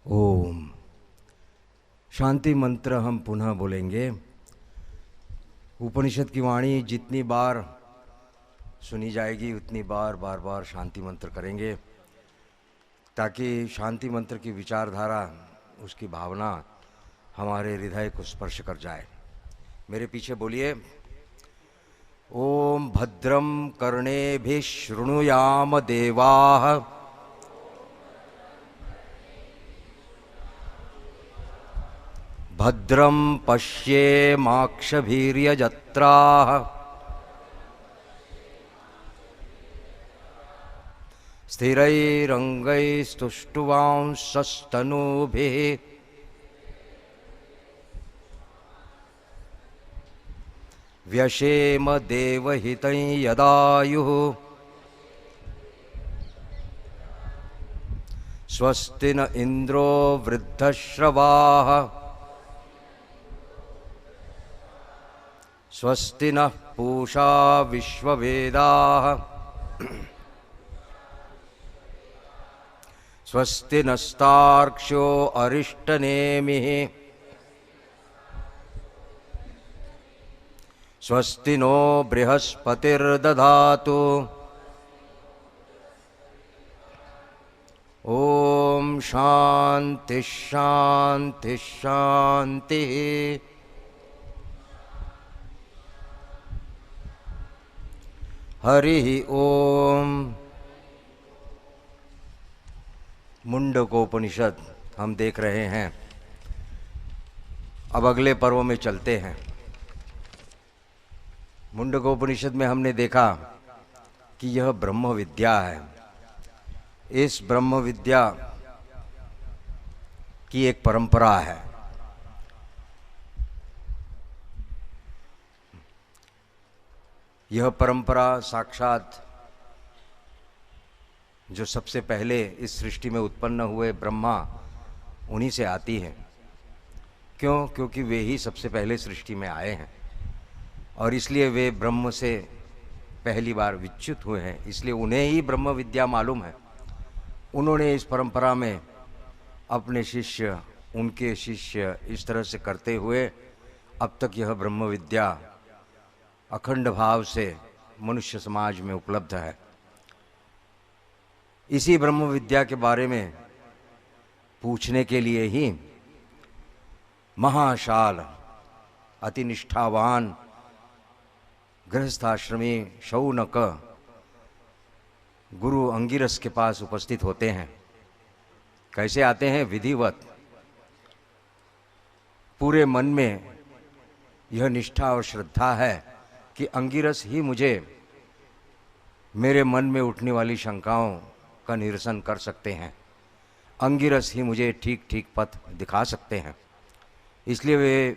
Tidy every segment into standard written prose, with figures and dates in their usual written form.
ओम शांति मंत्र हम पुनः बोलेंगे। उपनिषद की वाणी जितनी बार सुनी जाएगी उतनी बार बार शांति मंत्र करेंगे, ताकि शांति मंत्र की विचारधारा, उसकी भावना हमारे हृदय को स्पर्श कर जाए। मेरे पीछे बोलिए। ओम भद्रम कर्णेभिः शृणुयाम देवाः, भद्रं पश्येमाक्षभिर्यजत्राः, स्थिरैरङ्गैस्तुष्टुवांसस्तनूभिः व्यशेम देवहितं यदायुः। स्वस्ति न इन्द्रो वृद्धश्रवाः, स्वस्ति नः पूषा विश्ववेदाः, स्वस्ति नस्तार्क्ष्यो अरिष्टनेमिः, स्वस्ति नो बृहस्पतिर्दधातु। ओम शांति शांति शांति। हरि ओम। मुंडकोपनिषद हम देख रहे हैं। अब अगले पर्व में चलते हैं। मुंडकोपनिषद में हमने देखा कि यह ब्रह्म विद्या है। इस ब्रह्म विद्या की एक परंपरा है। यह परंपरा साक्षात जो सबसे पहले इस सृष्टि में उत्पन्न हुए ब्रह्मा, उन्हीं से आती है। क्यों? क्योंकि वे ही सबसे पहले सृष्टि में आए हैं और इसलिए वे ब्रह्म से पहली बार विच्युत हुए हैं, इसलिए उन्हें ही ब्रह्म विद्या मालूम है। उन्होंने इस परंपरा में अपने शिष्य, उनके शिष्य, इस तरह से करते हुए अब तक यह ब्रह्म विद्या अखंड भाव से मनुष्य समाज में उपलब्ध है। इसी ब्रह्म विद्या के बारे में पूछने के लिए ही महाशाल, अति निष्ठावान गृहस्थाश्रमी शौनक गुरु अंगिरस के पास उपस्थित होते हैं। कैसे आते हैं? विधिवत। पूरे मन में यह निष्ठा और श्रद्धा है कि अंगिरस ही मुझे मेरे मन में उठने वाली शंकाओं का निरसन कर सकते हैं, अंगिरस ही मुझे ठीक ठीक पथ दिखा सकते हैं। इसलिए वे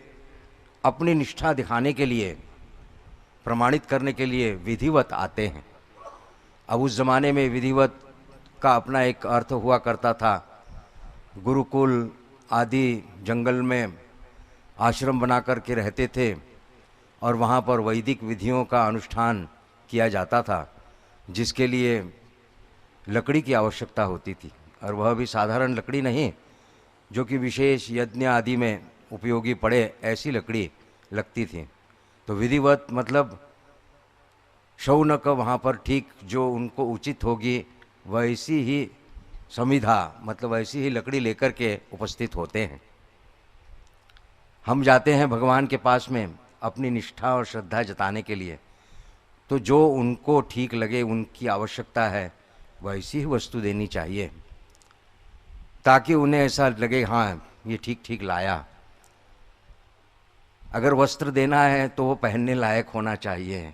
अपनी निष्ठा दिखाने के लिए, प्रमाणित करने के लिए विधिवत आते हैं। अब उस ज़माने में विधिवत का अपना एक अर्थ हुआ करता था। गुरुकुल आदि जंगल में आश्रम बना कर के रहते थे और वहाँ पर वैदिक विधियों का अनुष्ठान किया जाता था, जिसके लिए लकड़ी की आवश्यकता होती थी, और वह भी साधारण लकड़ी नहीं, जो कि विशेष यज्ञ आदि में उपयोगी पड़े, ऐसी लकड़ी लगती थी। तो विधिवत मतलब शौनक वहाँ पर ठीक जो उनको उचित होगी वैसी ही समिधा, मतलब वैसी ही लकड़ी लेकर के उपस्थित होते हैं। हम जाते हैं भगवान के पास में अपनी निष्ठा और श्रद्धा जताने के लिए, तो जो उनको ठीक लगे, उनकी आवश्यकता है, वैसी ही वस्तु देनी चाहिए, ताकि उन्हें ऐसा लगे हाँ ये ठीक ठीक लाया। अगर वस्त्र देना है तो वो पहनने लायक होना चाहिए।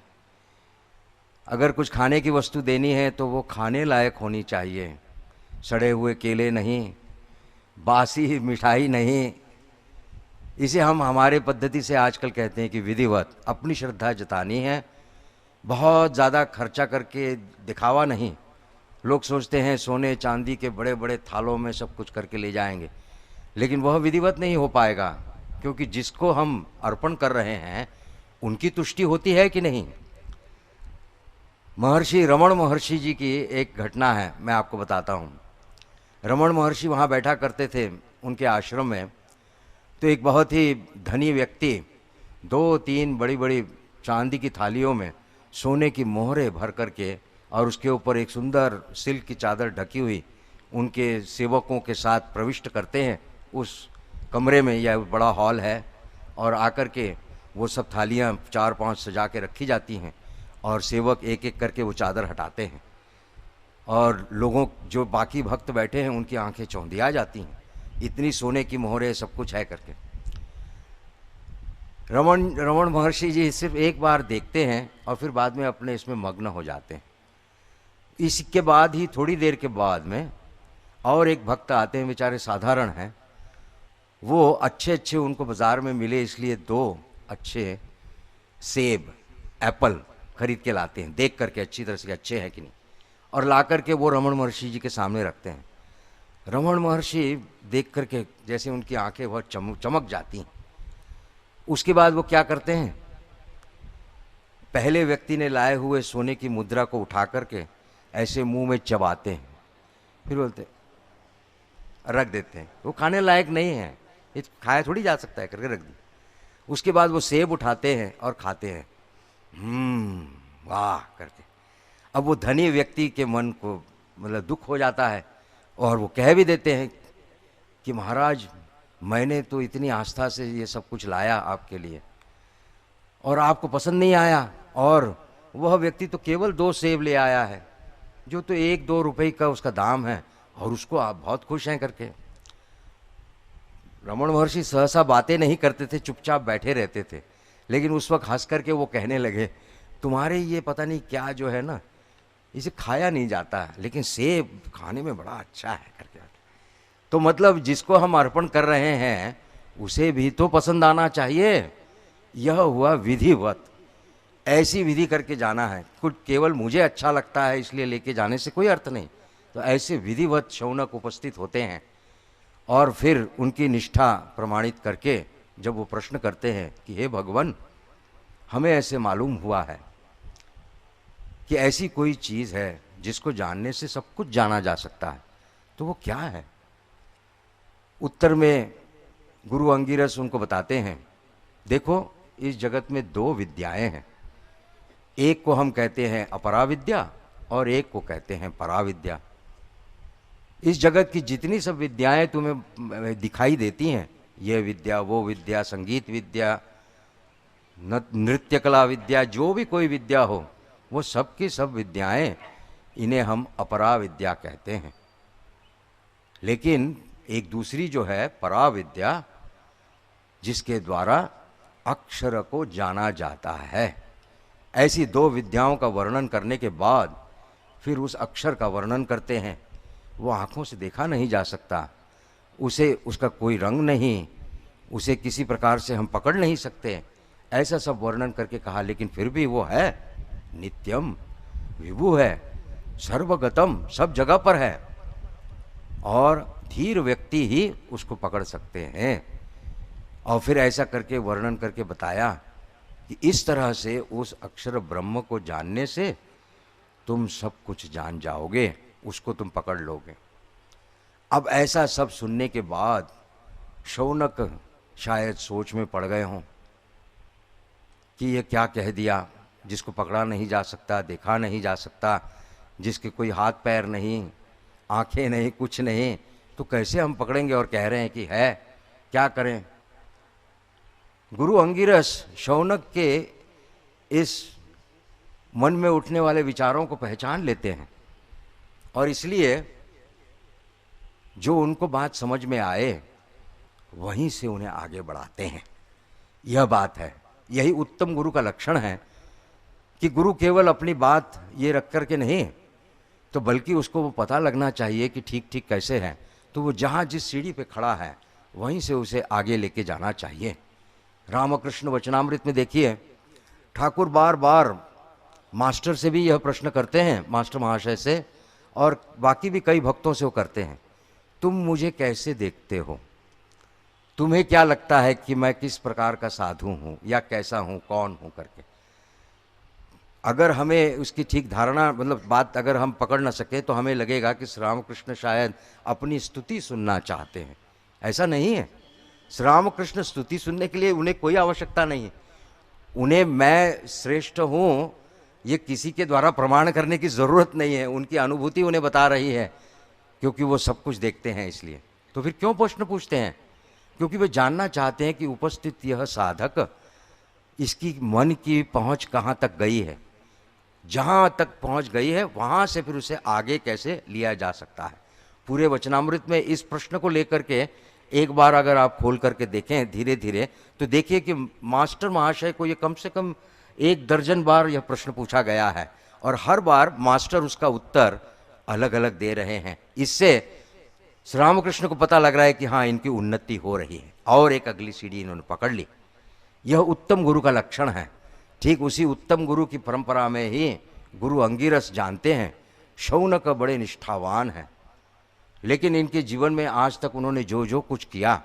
अगर कुछ खाने की वस्तु देनी है तो वो खाने लायक होनी चाहिए। सड़े हुए केले नहीं, बासी मिठाई नहीं। इसे हम हमारे पद्धति से आजकल कहते हैं कि विधिवत। अपनी श्रद्धा जतानी है, बहुत ज़्यादा खर्चा करके दिखावा नहीं। लोग सोचते हैं सोने चांदी के बड़े बड़े थालों में सब कुछ करके ले जाएंगे, लेकिन वह विधिवत नहीं हो पाएगा, क्योंकि जिसको हम अर्पण कर रहे हैं उनकी तुष्टि होती है कि नहीं। महर्षि रमण महर्षि जी की एक घटना है, मैं आपको बताता हूँ। रमण महर्षि वहाँ बैठा करते थे उनके आश्रम में। तो एक बहुत ही धनी व्यक्ति 2-3 बड़ी बड़ी चांदी की थालियों में सोने की मोहरें भर करके और उसके ऊपर एक सुंदर सिल्क की चादर ढकी हुई उनके सेवकों के साथ प्रविष्ट करते हैं उस कमरे में। यह बड़ा हॉल है और आकर के वो सब थालियाँ 4-5 सजा के रखी जाती हैं और सेवक एक एक करके वो चादर हटाते हैं और लोगों जो बाकी भक्त बैठे हैं उनकी आंखें चौंधिया जाती हैं, इतनी सोने की मोहरें सब कुछ है करके। रमण महर्षि जी सिर्फ एक बार देखते हैं और फिर बाद में अपने इसमें मग्न हो जाते हैं। इसके बाद ही थोड़ी देर के बाद में और एक भक्त आते हैं, बेचारे साधारण हैं, वो अच्छे अच्छे उनको बाज़ार में मिले इसलिए 2 अच्छे सेब एप्पल खरीद के लाते हैं, देख करके अच्छी तरह से अच्छे हैं कि नहीं, और ला करके वो रमण महर्षि जी के सामने रखते हैं। रमण महर्षि देख करके जैसे उनकी आंखें बहुत चमक जाती हैं। उसके बाद वो क्या करते हैं, पहले व्यक्ति ने लाए हुए सोने की मुद्रा को उठा करके ऐसे मुंह में चबाते हैं, फिर बोलते रख देते हैं, वो खाने लायक नहीं है, ये खाया थोड़ी जा सकता है करके रख दी। उसके बाद वो सेब उठाते हैं और खाते हैं, वाह करके। अब वो धनी व्यक्ति के मन को मतलब दुख हो जाता है और वो कह भी देते हैं कि महाराज मैंने तो इतनी आस्था से ये सब कुछ लाया आपके लिए और आपको पसंद नहीं आया, और वह व्यक्ति तो केवल 2 सेब ले आया है जो तो 1-2 रुपए का उसका दाम है और उसको आप बहुत खुश हैं करके। रमण महर्षि सहसा बातें नहीं करते थे, चुपचाप बैठे रहते थे, लेकिन उस वक्त हंस करके वो कहने लगे तुम्हारे ये पता नहीं क्या जो है ना, इसे खाया नहीं जाता है लेकिन सेब खाने में बड़ा अच्छा है करके। तो मतलब जिसको हम अर्पण कर रहे हैं उसे भी तो पसंद आना चाहिए। यह हुआ विधिवत, ऐसी विधि करके जाना है, कुछ केवल मुझे अच्छा लगता है इसलिए लेके जाने से कोई अर्थ नहीं। तो ऐसे विधिवत शौनक उपस्थित होते हैं और फिर उनकी निष्ठा प्रमाणित करके जब वो प्रश्न करते हैं कि हे भगवान, हमें ऐसे मालूम हुआ है कि ऐसी कोई चीज़ है जिसको जानने से सब कुछ जाना जा सकता है, तो वो क्या है? उत्तर में गुरु अंगिरस उनको बताते हैं, देखो इस जगत में 2 विद्याएं हैं, एक को हम कहते हैं अपरा विद्या और एक को कहते हैं परा विद्या। इस जगत की जितनी सब विद्याएं तुम्हें दिखाई देती हैं, ये विद्या वो विद्या, संगीत विद्या, नृत्य कला विद्या, जो भी कोई विद्या हो, वो सब की सब विद्याएं, इन्हें हम अपरा विद्या कहते हैं। लेकिन एक दूसरी जो है परा विद्या, जिसके द्वारा अक्षर को जाना जाता है। ऐसी 2 विद्याओं का वर्णन करने के बाद फिर उस अक्षर का वर्णन करते हैं। वो आँखों से देखा नहीं जा सकता, उसे उसका कोई रंग नहीं, उसे किसी प्रकार से हम पकड़ नहीं सकते, ऐसा सब वर्णन करके कहा। लेकिन फिर भी वो है नित्यम, विभु है, सर्वगतम, सब जगह पर है और धीर व्यक्ति ही उसको पकड़ सकते हैं। और फिर ऐसा करके वर्णन करके बताया कि इस तरह से उस अक्षर ब्रह्म को जानने से तुम सब कुछ जान जाओगे, उसको तुम पकड़ लोगे। अब ऐसा सब सुनने के बाद शौनक शायद सोच में पड़ गए हों कि ये क्या कह दिया, जिसको पकड़ा नहीं जा सकता, देखा नहीं जा सकता, जिसके कोई हाथ पैर नहीं, आंखें नहीं, कुछ नहीं, तो कैसे हम पकड़ेंगे? और कह रहे हैं कि है, क्या करें? गुरु अंगिरस शौनक के इस मन में उठने वाले विचारों को पहचान लेते हैं और इसलिए जो उनको बात समझ में आए वहीं से उन्हें आगे बढ़ाते हैं। यह बात है, यही उत्तम गुरु का लक्षण है कि गुरु केवल अपनी बात ये रख कर के नहीं, तो बल्कि उसको वो पता लगना चाहिए कि ठीक ठीक कैसे है, तो वो जहाँ जिस सीढ़ी पे खड़ा है वहीं से उसे आगे लेके जाना चाहिए। रामकृष्ण वचनामृत में देखिए, ठाकुर बार बार मास्टर से भी यह प्रश्न करते हैं, मास्टर महाशय से, और बाकी भी कई भक्तों से वो करते हैं, तुम मुझे कैसे देखते हो? तुम्हें क्या लगता है कि मैं किस प्रकार का साधु हूँ या कैसा हूँ, कौन हूँ करके? अगर हमें उसकी ठीक धारणा मतलब बात अगर हम पकड़ ना सके तो हमें लगेगा कि श्री रामकृष्ण शायद अपनी स्तुति सुनना चाहते हैं। ऐसा नहीं है। श्री रामकृष्ण स्तुति सुनने के लिए उन्हें कोई आवश्यकता नहीं है। उन्हें मैं श्रेष्ठ हूँ ये किसी के द्वारा प्रमाण करने की ज़रूरत नहीं है। उनकी अनुभूति उन्हें बता रही है, क्योंकि वो सब कुछ देखते हैं। इसलिए तो फिर क्यों प्रश्न पूछते हैं? क्योंकि वे जानना चाहते हैं कि उपस्थित यह साधक, इसकी मन की पहुँच कहाँ तक गई है। जहाँ तक पहुँच गई है वहाँ से फिर उसे आगे कैसे लिया जा सकता है। पूरे वचनामृत में इस प्रश्न को लेकर के एक बार अगर आप खोल करके देखें धीरे धीरे, तो देखिए कि मास्टर महाशय को ये कम से कम 1 दर्जन बार यह प्रश्न पूछा गया है, और हर बार मास्टर उसका उत्तर अलग अलग दे रहे हैं। इससे श्री रामकृष्ण को पता लग रहा है कि हाँ, इनकी उन्नति हो रही है और एक अगली सीढ़ी इन्होंने पकड़ ली। यह उत्तम गुरु का लक्षण है। ठीक उसी उत्तम गुरु की परंपरा में ही गुरु अंगिरस जानते हैं शौनक बड़े निष्ठावान हैं, लेकिन इनके जीवन में आज तक उन्होंने जो जो कुछ किया,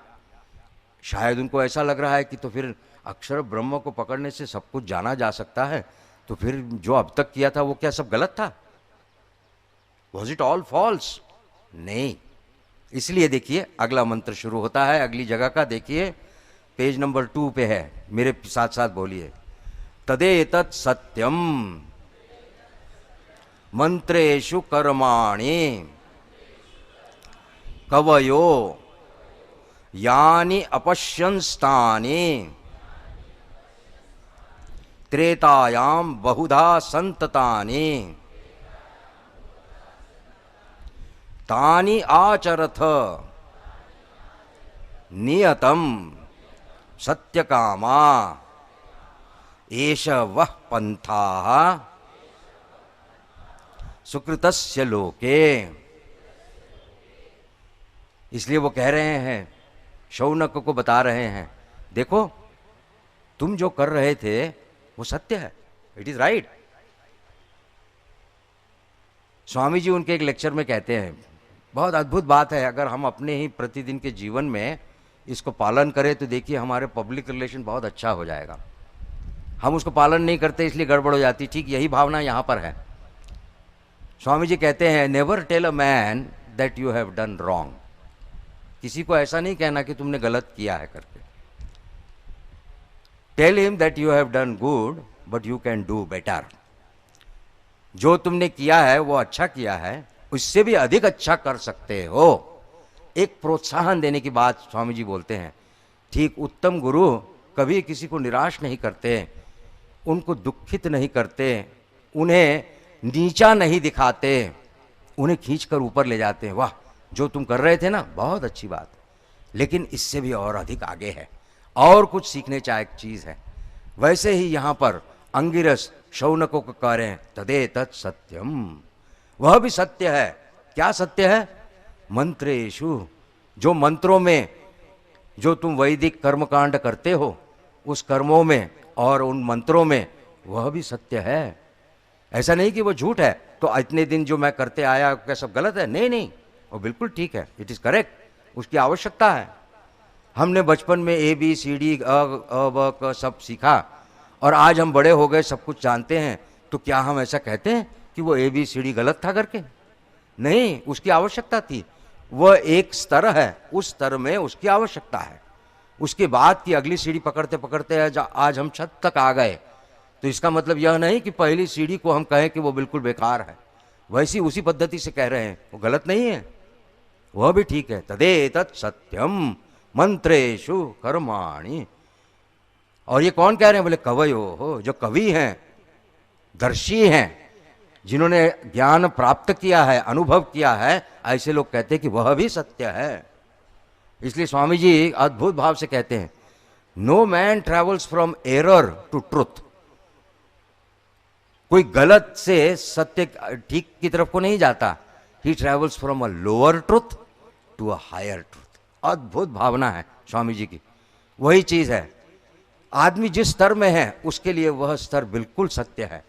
शायद उनको ऐसा लग रहा है कि तो फिर अक्षर ब्रह्म को पकड़ने से सब कुछ जाना जा सकता है, तो फिर जो अब तक किया था वो क्या सब गलत था? Was it all false? नहीं। इसलिए देखिए अगला मंत्र शुरू होता है, अगली जगह का देखिए, पेज नंबर 2 पे है, मेरे साथ साथ बोलिए। तदेतत् सत्यम मंत्रेषु कर्माणि कवयो यानि अपश्यंस्तानि त्रेतायाम बहुधा संततानि तानि आचरथ नियतम सत्यकामा एष वह पंथाः सुकृतस्य लोके। इसलिए वो कह रहे हैं, शौनक को बता रहे हैं, देखो तुम जो कर रहे थे वो सत्य है, it is right. Swami ji उनके एक लेक्चर में कहते हैं, बहुत अद्भुत बात है, अगर हम अपने ही प्रतिदिन के जीवन में इसको पालन करें तो देखिए हमारे पब्लिक रिलेशन बहुत अच्छा हो जाएगा। हम उसको पालन नहीं करते इसलिए गड़बड़ हो जाती। ठीक यही भावना यहाँ पर है। स्वामी जी कहते हैं, never tell a man that you have done wrong. किसी को ऐसा नहीं कहना कि तुमने गलत किया है करके। Tell him that you have done good but you can do better. जो तुमने किया है वो अच्छा किया है, उससे भी अधिक अच्छा कर सकते हो। एक प्रोत्साहन देने की बात स्वामी जी बोलते हैं। ठीक उत्तम गुरु कभी किसी को निराश नहीं करते, उनको दुखित नहीं करते, उन्हें नीचा नहीं दिखाते, उन्हें खींचकर ऊपर ले जाते हैं। वाह, जो तुम कर रहे थे ना बहुत अच्छी बात, लेकिन इससे भी और अधिक आगे है, और कुछ सीखने चाहे चीज है। वैसे ही यहाँ पर अंगिरस शौनको को कह रहे हैं, तदेतत् सत्यम, वह भी सत्य है। क्या सत्य है? मंत्रेषु, जो मंत्रों में जो तुम वैदिक कर्मकांड करते हो उस कर्मों में और उन मंत्रों में वह भी सत्य है। ऐसा नहीं कि वो झूठ है तो इतने दिन जो मैं करते आया क्या सब गलत है? नहीं नहीं, वो बिल्कुल ठीक है, इट इज करेक्ट। उसकी आवश्यकता है। हमने बचपन में ABCD अ ब क सब सीखा और आज हम बड़े हो गए, सब कुछ जानते हैं, तो क्या हम ऐसा कहते हैं कि वो ABCD गलत था करके? नहीं, उसकी आवश्यकता थी। वह एक स्तर है, उस स्तर में उसकी आवश्यकता है। उसके बाद की अगली सीढ़ी पकड़ते पकड़ते आज हम छत तक आ गए, तो इसका मतलब यह नहीं कि पहली सीढ़ी को हम कहें कि वो बिल्कुल बेकार है। वैसी उसी पद्धति से कह रहे हैं, वो गलत नहीं है, वह भी ठीक है। तदेतत् सत्यम मंत्रेषु कर्माणि। और ये कौन कह रहे हैं? बोले कवयो हो, जो कवि हैं, दर्शी हैं, जिन्होंने ज्ञान प्राप्त किया है, अनुभव किया है, ऐसे लोग कहते हैं कि वह भी सत्य है। इसलिए स्वामी जी अद्भुत भाव से कहते हैं, no man travels from error to truth. कोई गलत से सत्य ठीक की तरफ को नहीं जाता। He travels from a lower truth to a higher truth. अद्भुत भावना है स्वामी जी की। वही चीज है, आदमी जिस स्तर में है उसके लिए वह स्तर बिल्कुल सत्य है।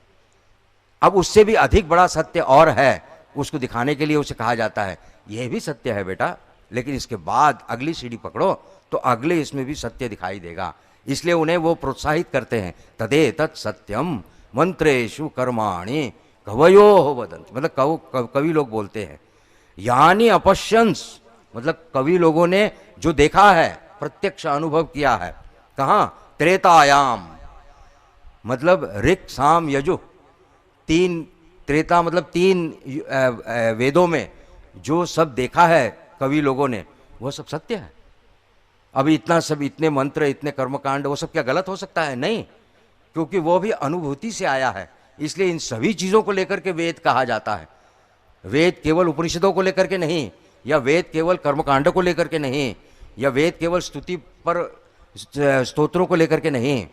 अब उससे भी अधिक बड़ा सत्य और है, उसको दिखाने के लिए उसे कहा जाता है यह भी सत्य है बेटा, लेकिन इसके बाद अगली सीढ़ी पकड़ो तो अगले इसमें भी सत्य दिखाई देगा। इसलिए उन्हें वो प्रोत्साहित करते हैं, तदेतत् सत्यम मंत्रेषु कर्माणि कवयो वदन्ति, मतलब कवि लोग बोलते हैं। यानी अपश्यंस, मतलब कवि लोगों ने जो देखा है, प्रत्यक्ष अनुभव किया है। कहाँ? त्रेतायाम, मतलब ऋक् साम यजु, तीन, त्रेता मतलब तीन वेदों में जो सब देखा है कवि लोगों ने, वो सब सत्य है। अभी इतना सब, इतने मंत्र, इतने कर्मकांड, वो सब क्या गलत हो सकता है? नहीं, क्योंकि वो भी अनुभूति से आया है। इसलिए इन सभी चीज़ों को लेकर के वेद कहा जाता है। वेद केवल उपनिषदों को लेकर के नहीं, या वेद केवल कर्मकांड को लेकर के नहीं, या वेद केवल स्तुति पर स्तोत्रों को लेकर के नहीं,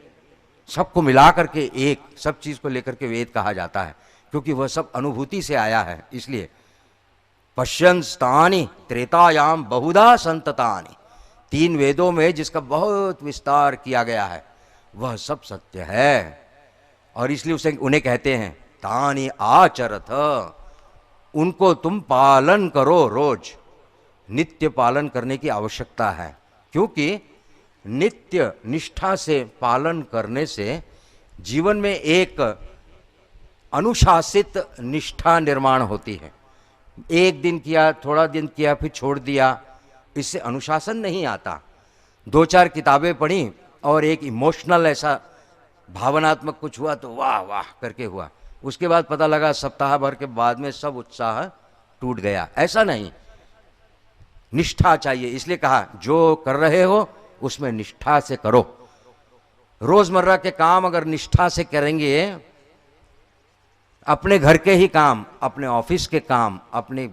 सबको मिला करके एक, सब चीज़ को लेकर के वेद कहा जाता है, क्योंकि वह सब अनुभूति से आया है। इसलिए पश्यंस्तानि त्रेतायाम बहुधा संततानि, तीन वेदों में जिसका बहुत विस्तार किया गया है, वह सब सत्य है। और इसलिए उसे उन्हें कहते हैं तानि आचरथ, उनको तुम पालन करो, रोज नित्य पालन करने की आवश्यकता है। क्योंकि नित्य निष्ठा से पालन करने से जीवन में एक अनुशासित निष्ठा निर्माण होती है। एक दिन किया, थोड़ा दिन किया, फिर छोड़ दिया, इससे अनुशासन नहीं आता। दो चार किताबें पढ़ी और एक इमोशनल ऐसा भावनात्मक कुछ हुआ तो वाह वाह करके हुआ, उसके बाद पता लगा सप्ताह भर के बाद में सब उत्साह टूट गया। ऐसा नहीं, निष्ठा चाहिए। इसलिए कहा जो कर रहे हो उसमें निष्ठा से करो। रोजमर्रा के काम अगर निष्ठा से करेंगे, अपने घर के ही काम, अपने ऑफिस के काम, अपने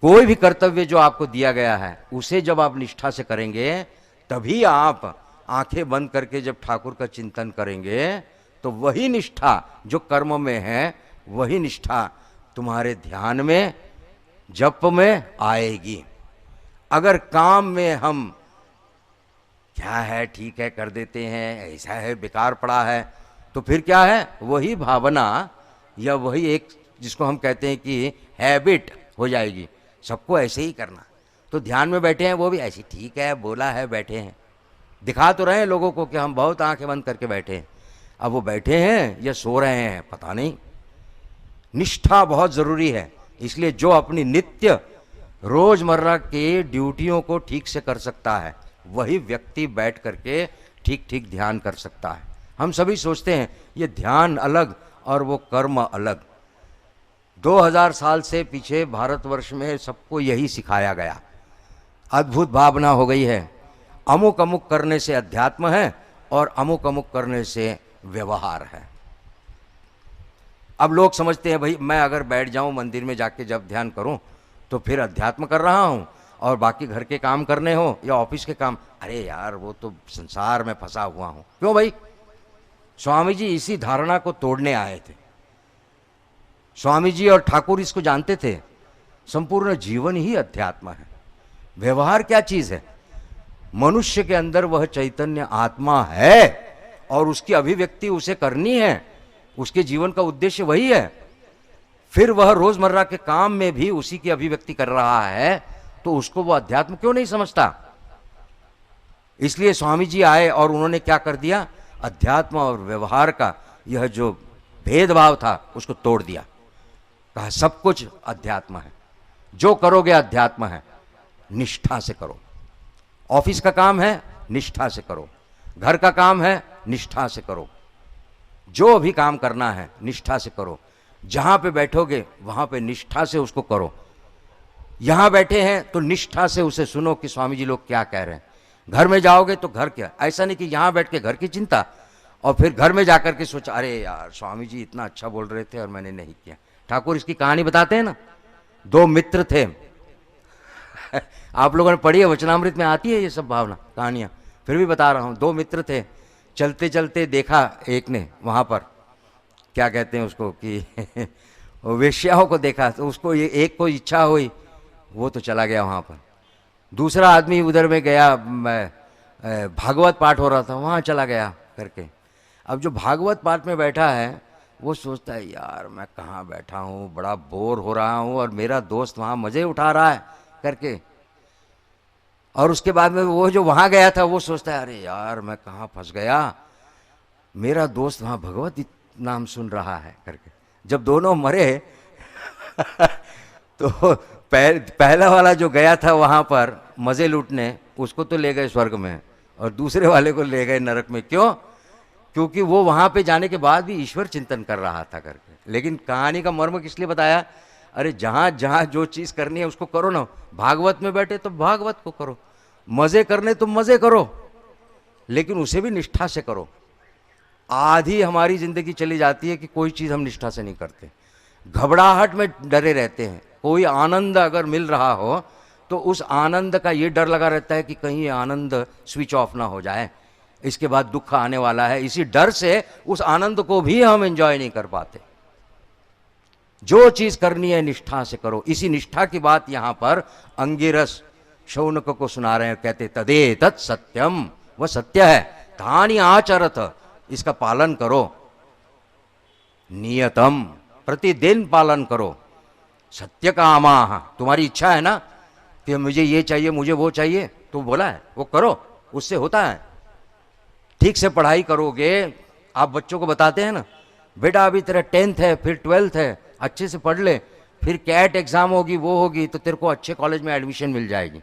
कोई भी कर्तव्य जो आपको दिया गया है, उसे जब आप निष्ठा से करेंगे, तभी आप आंखें बंद करके जब ठाकुर का चिंतन करेंगे, तो वही निष्ठा जो कर्म में है, वही निष्ठा तुम्हारे ध्यान में, जप में आएगी। अगर काम में हम क्या है, ठीक है कर देते हैं, ऐसा है, बेकार पड़ा है, तो फिर क्या है, वही भावना या वही एक जिसको हम कहते हैं कि हैबिट हो जाएगी, सबको ऐसे ही करना। तो ध्यान में बैठे हैं, वो भी ऐसे ठीक है, बोला है, बैठे हैं, दिखा तो रहे हैं लोगों को कि हम बहुत आंखें बंद करके बैठे हैं। अब वो बैठे हैं या सो रहे हैं पता नहीं। निष्ठा बहुत ज़रूरी है। इसलिए जो अपनी नित्य रोजमर्रा के ड्यूटियों को ठीक से कर सकता है, वही व्यक्ति बैठ करके ठीक ठीक ध्यान कर सकता है। हम सभी सोचते हैं ये ध्यान अलग और वो कर्म अलग। 2000 साल से पीछे भारतवर्ष में सबको यही सिखाया गया। अद्भुत भावना हो गई है, अमुक अमुक करने से अध्यात्म है और अमुक अमुक करने से व्यवहार है। अब लोग समझते हैं भाई मैं अगर बैठ जाऊं मंदिर में जाके जब ध्यान करूं तो फिर अध्यात्म कर रहा हूं, और बाकी घर के काम करने हो या ऑफिस के काम, अरे यार वो तो संसार में फंसा हुआ हूं। क्यों भाई? स्वामी जी इसी धारणा को तोड़ने आए थे। स्वामी जी और ठाकुर इसको जानते थे, संपूर्ण जीवन ही अध्यात्म है। व्यवहार क्या चीज है? मनुष्य के अंदर वह चैतन्य आत्मा है और उसकी अभिव्यक्ति उसे करनी है, उसके जीवन का उद्देश्य वही है। फिर वह रोजमर्रा के काम में भी उसी की अभिव्यक्ति कर रहा है, तो उसको वो अध्यात्म क्यों नहीं समझता? इसलिए स्वामी जी आए और उन्होंने क्या कर दिया, अध्यात्म और व्यवहार का यह जो भेदभाव था उसको तोड़ दिया। कहा सब कुछ अध्यात्म है, जो करोगे अध्यात्म है, निष्ठा से करो। ऑफिस का काम है, निष्ठा से करो। घर का काम है, निष्ठा से करो। जो भी काम करना है निष्ठा से करो। जहां पे बैठोगे वहां पे निष्ठा से उसको करो। यहां बैठे हैं तो निष्ठा से उसे सुनो कि स्वामी जी लोग क्या कह रहे हैं। घर में जाओगे तो घर क्या, ऐसा नहीं कि यहां बैठ के घर की चिंता और फिर घर में जाकर के सोचा अरे यार स्वामी जी इतना अच्छा बोल रहे थे और मैंने नहीं किया। ठाकुर इसकी कहानी बताते हैं ना, दो मित्र थे आप लोगों ने पढ़ी है, वचनामृत में आती है ये सब भावना कहानियां, फिर भी बता रहा हूं। दो मित्र थे, चलते चलते देखा एक ने वहां पर क्या कहते हैं उसको कि वेश्याओं को देखा, तो उसको ये एक को इच्छा हुई, वो तो चला गया वहां पर। दूसरा आदमी उधर में गया, भागवत पाठ हो रहा था, वहां चला गया करके। अब जो भागवत पाठ में बैठा है वो सोचता है यार मैं कहाँ बैठा हूँ, बड़ा बोर हो रहा हूँ और मेरा दोस्त वहाँ मज़े उठा रहा है करके। और उसके बाद में वो जो वहाँ गया था वो सोचता है अरे यार मैं कहाँ फंस गया, मेरा दोस्त वहाँ भगवत नाम सुन रहा है करके। जब दोनों मरे तो पहला वाला जो गया था वहाँ पर मज़े लूटने, उसको तो ले गए स्वर्ग में और दूसरे वाले को ले गए नरक में। क्यों? क्योंकि वो वहाँ पे जाने के बाद भी ईश्वर चिंतन कर रहा था करके। लेकिन कहानी का मर्म किस लिए बताया? अरे जहाँ जहाँ जो चीज़ करनी है उसको करो ना। भागवत में बैठे तो भागवत को करो, मज़े करने तो मज़े करो, लेकिन उसे भी निष्ठा से करो। आधी हमारी ज़िंदगी चली जाती है कि कोई चीज़ हम निष्ठा से नहीं करते, घबराहट में डरे रहते हैं। कोई आनंद अगर मिल रहा हो तो उस आनंद का ये डर लगा रहता है कि कहीं ये आनंद स्विच ऑफ ना हो जाए, इसके बाद दुख आने वाला है। इसी डर से उस आनंद को भी हम एंजॉय नहीं कर पाते। जो चीज़ करनी है निष्ठा से करो। इसी निष्ठा की बात यहाँ पर अंगिरस शौनक को सुना रहे हैं। कहते तदेतत् सत्यम, वह सत्य है। तानि आचरत, इसका पालन करो। नियतम, प्रतिदिन पालन करो। सत्य कामाः, तुम्हारी इच्छा है ना कि मुझे ये चाहिए, मुझे वो चाहिए, तो बोला है वो करो, उससे होता है। ठीक से पढ़ाई करोगे। आप बच्चों को बताते हैं ना, बेटा अभी तेरा 10th है, फिर 12th है, अच्छे से पढ़ ले, फिर कैट एग्ज़ाम होगी, वो होगी, तो तेरे को अच्छे कॉलेज में एडमिशन मिल जाएगी,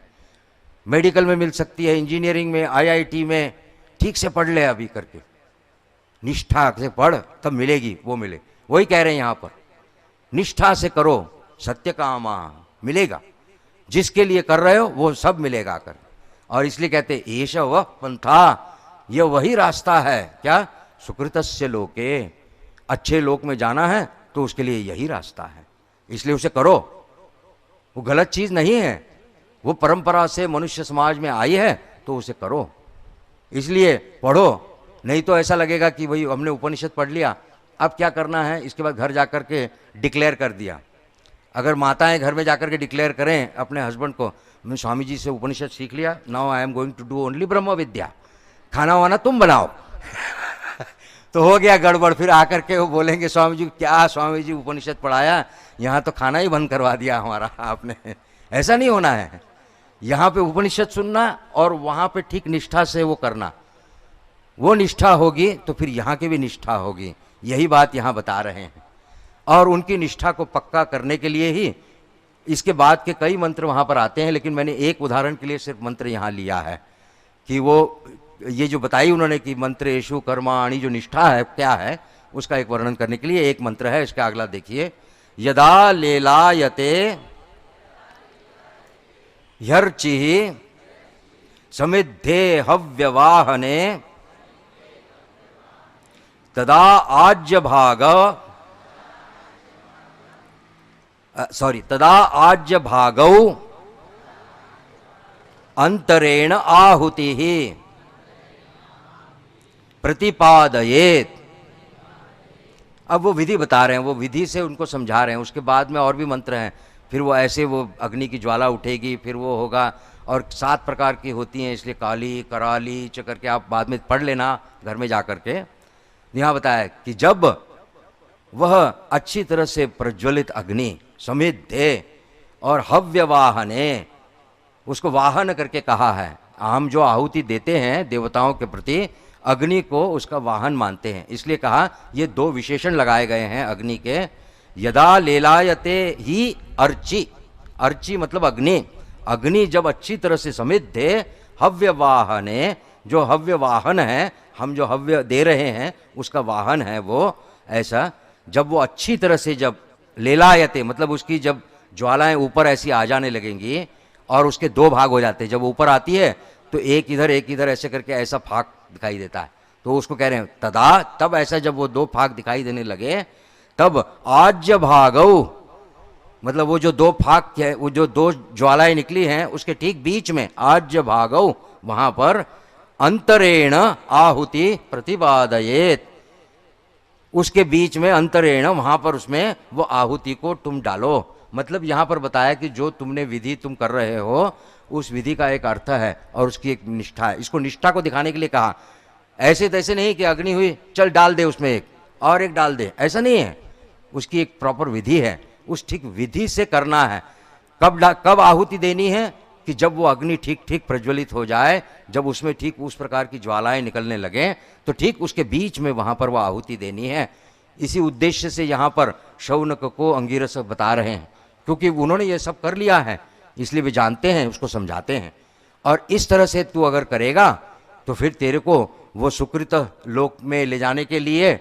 मेडिकल में मिल सकती है, इंजीनियरिंग में, IIT में। ठीक से पढ़ ले अभी करके, निष्ठा से पढ़, तब मिलेगी, वो मिले। वही कह रहे हैं यहाँ पर, निष्ठा से करो, सत्य कामा, मिलेगा। जिसके लिए कर रहे हो वो सब मिलेगा कर। और इसलिए कहते एष वह पंथा, यह वही रास्ता है। क्या? सुकृतस्य लोके, अच्छे लोक में जाना है तो उसके लिए यही रास्ता है, इसलिए उसे करो। वो गलत चीज़ नहीं है, वो परंपरा से मनुष्य समाज में आई है, तो उसे करो। इसलिए पढ़ो, नहीं तो ऐसा लगेगा कि भाई हमने उपनिषद पढ़ लिया, अब क्या करना है, इसके बाद घर जाकर के डिक्लेयर कर दिया। अगर माताएं घर में जाकर के डिक्लेयर करें अपने हस्बैंड को, मैं स्वामी जी से उपनिषद सीख लिया, now I am going to do only Brahma vidya, खाना वाना तुम बनाओ तो हो गया गड़बड़। फिर आकर के वो बोलेंगे स्वामी जी क्या, स्वामी जी उपनिषद पढ़ाया, यहाँ तो खाना ही बंद करवा दिया हमारा आपने। ऐसा नहीं होना है। यहाँ पे उपनिषद सुनना और वहाँ पे ठीक निष्ठा से वो करना, वो निष्ठा होगी तो फिर यहाँ की भी निष्ठा होगी। यही बात यहाँ बता रहे हैं। और उनकी निष्ठा को पक्का करने के लिए ही इसके बाद के कई मंत्र वहाँ पर आते हैं, लेकिन मैंने एक उदाहरण के लिए सिर्फ मंत्र यहाँ लिया है कि वो ये जो बताई उन्होंने कि मंत्रेषु कर्माणि, जो निष्ठा है क्या है, उसका एक वर्णन करने के लिए एक मंत्र है। इसका अगला देखिए, यदा लेलायते ह्यर्चिः समिद्धे हव्यवाहने तदा आज्य भागौ अंतरेण आहुतिः प्रतिपादयेत। अब वो विधि बता रहे हैं, वो विधि से उनको समझा रहे हैं। उसके बाद में और भी मंत्र हैं, फिर वो ऐसे वो अग्नि की ज्वाला उठेगी, फिर वो होगा, और 7 प्रकार की होती हैं, इसलिए काली कराली च करके आप बाद में पढ़ लेना घर में जा कर के। यहाँ बताया कि जब वह अच्छी तरह से प्रज्वलित अग्नि समिद्धे और हव्यवाहने, उसको वाहन करके कहा है। हम जो आहुति देते हैं देवताओं के प्रति, अग्नि को उसका वाहन मानते हैं, इसलिए कहा ये 2 विशेषण लगाए गए हैं अग्नि के। यदा लेलायते ही अर्ची, अर्ची मतलब अग्नि, अग्नि जब अच्छी तरह से समिद्धे हव्यवाहने, जो हव्य वाहन है, हम जो हव्य दे रहे हैं उसका वाहन है वो, ऐसा जब वो अच्छी तरह से, जब लेलायते मतलब उसकी जब ज्वालाएं ऊपर ऐसी आ जाने लगेंगी और उसके 2 भाग हो जाते हैं, जब ऊपर आती है तो एक इधर ऐसे करके ऐसा फाक दिखाई देता है, तो उसको कह रहे हैं तदा, तब ऐसा जब वो 2 फाक दिखाई देने लगे, तब आज्य भागौ, मतलब वो जो 2 फाक है, वो जो 2 ज्वालाएं निकली हैं उसके ठीक बीच में आज्य भागौ, वहां पर अंतरेण आहुति प्रतिपादयेत, उसके बीच में अंतरेण, वहां पर उसमें वो आहुति को तुम डालो। मतलब यहां पर बताया कि जो तुमने विधि तुम कर रहे हो उस विधि का एक अर्थ है और उसकी एक निष्ठा है। इसको निष्ठा को दिखाने के लिए कहा। ऐसे तैसे नहीं कि अग्नि हुई चल डाल दे उसमें एक और एक डाल दे, ऐसा नहीं है। उसकी एक प्रॉपर विधि है, उस ठीक विधि से करना है। कब आहुति देनी है कि जब वो अग्नि ठीक ठीक प्रज्वलित हो जाए, जब उसमें ठीक उस प्रकार की ज्वालाएं निकलने लगें, तो ठीक उसके बीच में वहां पर वो आहुति देनी है। इसी उद्देश्य से यहाँ पर शौनक को अंगिरस बता रहे हैं, क्योंकि उन्होंने ये सब कर लिया है, इसलिए वे जानते हैं, उसको समझाते हैं। और इस तरह से तू अगर करेगा तो फिर तेरे को वो सुकृत लोक में ले जाने के लिए